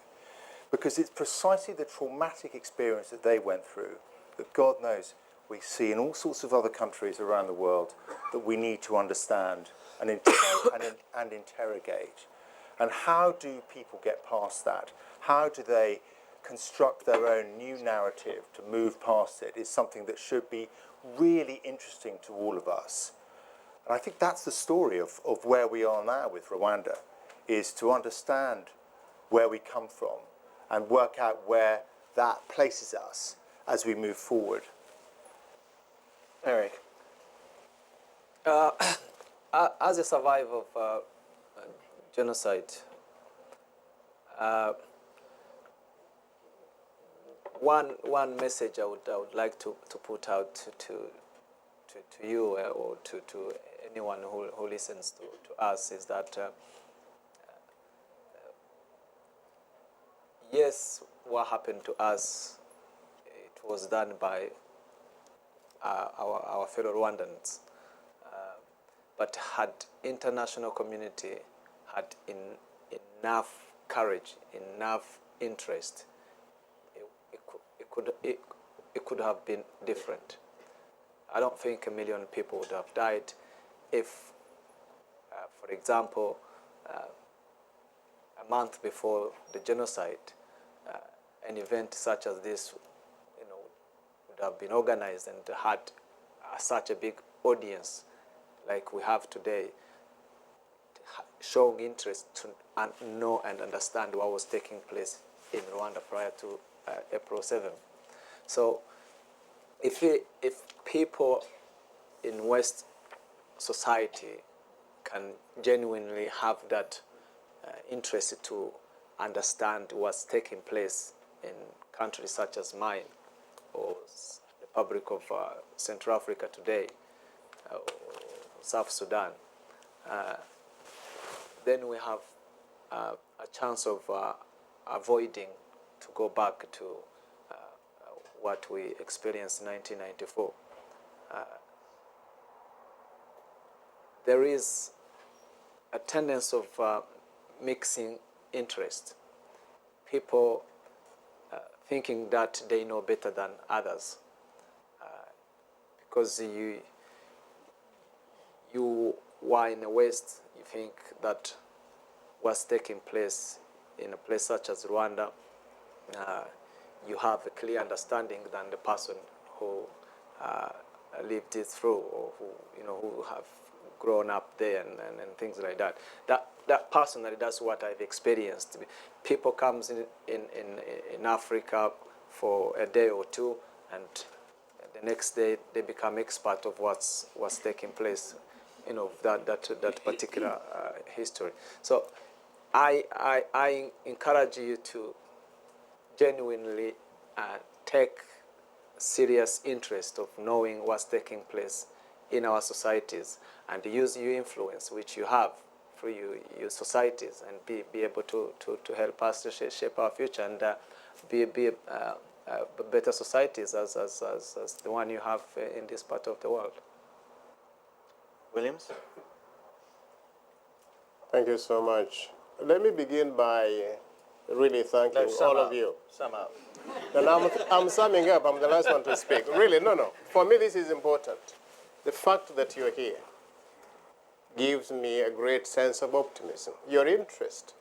Because it's precisely the traumatic experience that they went through that God knows we see in all sorts of other countries around the world that we need to understand and interrogate. And how do people get past that? How do they construct their own new narrative to move past it? Is something that should be really interesting to all of us. And I think that's the story of where we are now with Rwanda, is to understand where we come from and work out where that places us as we move forward. Eric, as a survivor of genocide, one message I would like to put out to you or to anyone who listens to us is that yes, what happened to us, it was done by our fellow Rwandans, but had international community had enough courage, enough interest, it could have been different. I don't think 1 million people would have died if, for example, a month before the genocide, an event such as this, would have been organized and had such a big audience like we have today, showing interest to know and understand what was taking place in Rwanda prior to April 7. So if people in West society can genuinely have that interest to understand what's taking place in countries such as mine or the Republic of Central Africa today, or South Sudan, then we have a chance of avoiding to go back to what we experienced in 1994. There is a tendency of mixing interest. People thinking that they know better than others, because you were in the West, you think that what's taking place in a place such as Rwanda, you have a clear understanding than the person who lived it through, or who have grown up there and things like that. That personally, that's what I've experienced. People comes in Africa for a day or two, and the next day they become expert of what's taking place, that particular history. So I encourage you to genuinely take serious interest of knowing what's taking place in our societies, and use your influence which you have through your societies, and be able to help us to shape our future and be better societies as the one you have in this part of the world. Williams? Thank you so much. Let me begin by really thanking all of you. Sum up. And I'm summing up. I'm the last one to speak. Really, no. For me, this is important. The fact that you're here gives me a great sense of optimism. Your interest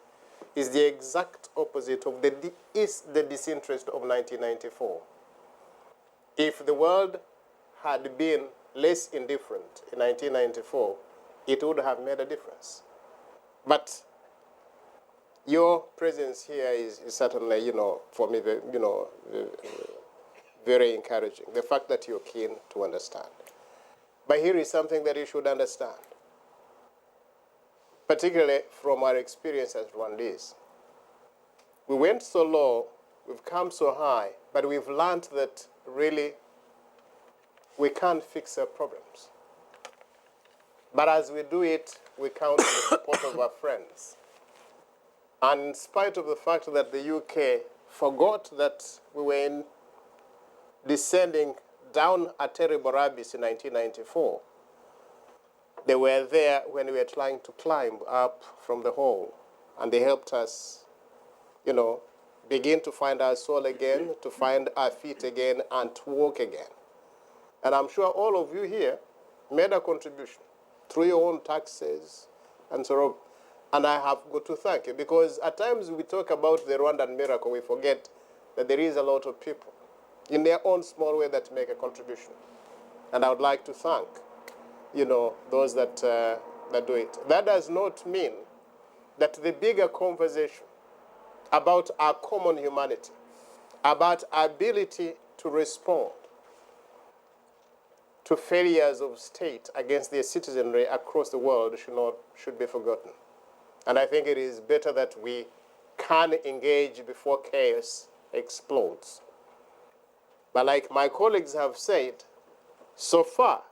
is the exact opposite of the disinterest of 1994. If the world had been less indifferent in 1994, it would have made a difference. But your presence here is certainly, you know, for me, very encouraging. The fact that you're keen to understand. But here is something that you should understand, particularly from our experience as Rwandese. We went so low, we've come so high, but we've learned that really we can't fix our problems. But as we do it, we count on the support of our friends. And in spite of the fact that the UK forgot that we were descending down a terrible abyss in 1994, they were there when we were trying to climb up from the hole. And they helped us, you know, begin to find our soul again, to find our feet again, and to walk again. And I'm sure all of you here made a contribution through your own taxes and so on. And I have got to thank you, because at times we talk about the Rwandan miracle, we forget that there is a lot of people in their own small way that make a contribution. And I would like to thank, you know, those that do it. That does not mean that the bigger conversation about our common humanity, about our ability to respond to failures of state against their citizenry across the world should be forgotten. And I think it is better that we can engage before chaos explodes. But like my colleagues have said, so far,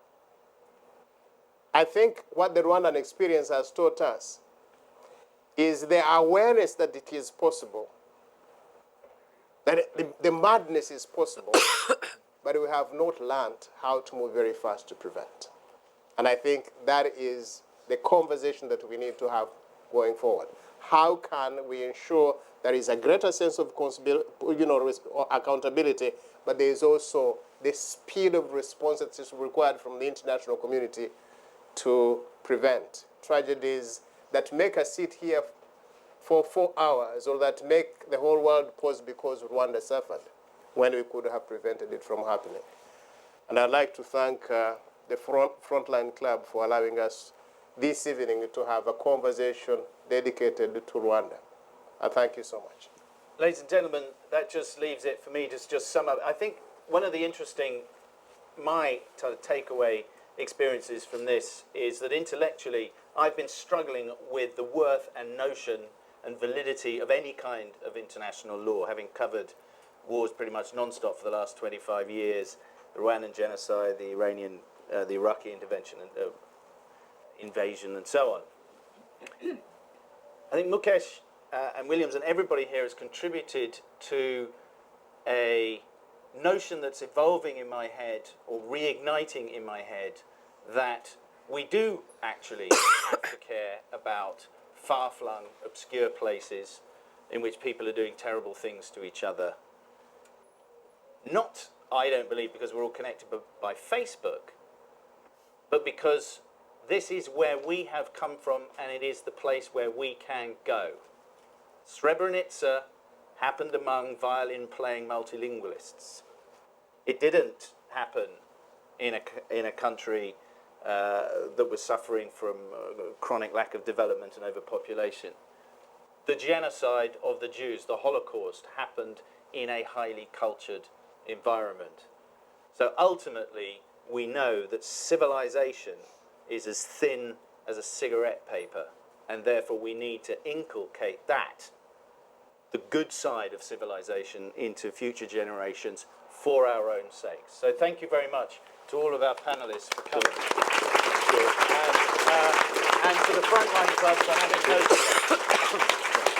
I think what the Rwandan experience has taught us is the awareness that it is possible, that the madness is possible, but we have not learned how to move very fast to prevent. And I think that is the conversation that we need to have going forward. How can we ensure there is a greater sense of accountability, but there is also the speed of response that is required from the international community to prevent tragedies that make us sit here for 4 hours, or that make the whole world pause because Rwanda suffered, when we could have prevented it from happening. And I'd like to thank the Frontline Club for allowing us this evening to have a conversation dedicated to Rwanda. I thank you so much. Ladies and gentlemen, that just leaves it for me to just sum up. I think one of the interesting, my kind of takeaway experiences from this is that intellectually, I've been struggling with the worth and notion and validity of any kind of international law, having covered wars pretty much non-stop for the last 25 years, the Rwandan Genocide, the Iraqi intervention and invasion, and so on. I think Mukesh and Williams and everybody here has contributed to a notion that's evolving in my head, or reigniting in my head, that we do actually have to care about far-flung, obscure places in which people are doing terrible things to each other. Not, I don't believe, because we're all connected by Facebook, but because this is where we have come from, and it is the place where we can go. Srebrenica happened among violin-playing multilingualists. It didn't happen in a country that was suffering from chronic lack of development and overpopulation. The genocide of the Jews, the Holocaust, happened in a highly cultured environment. So ultimately, we know that civilization is as thin as a cigarette paper, and therefore we need to inculcate that, the good side of civilization, into future generations for our own sakes. So thank you very much to all of our panelists for coming. And to the Frontline Club for having hosted us.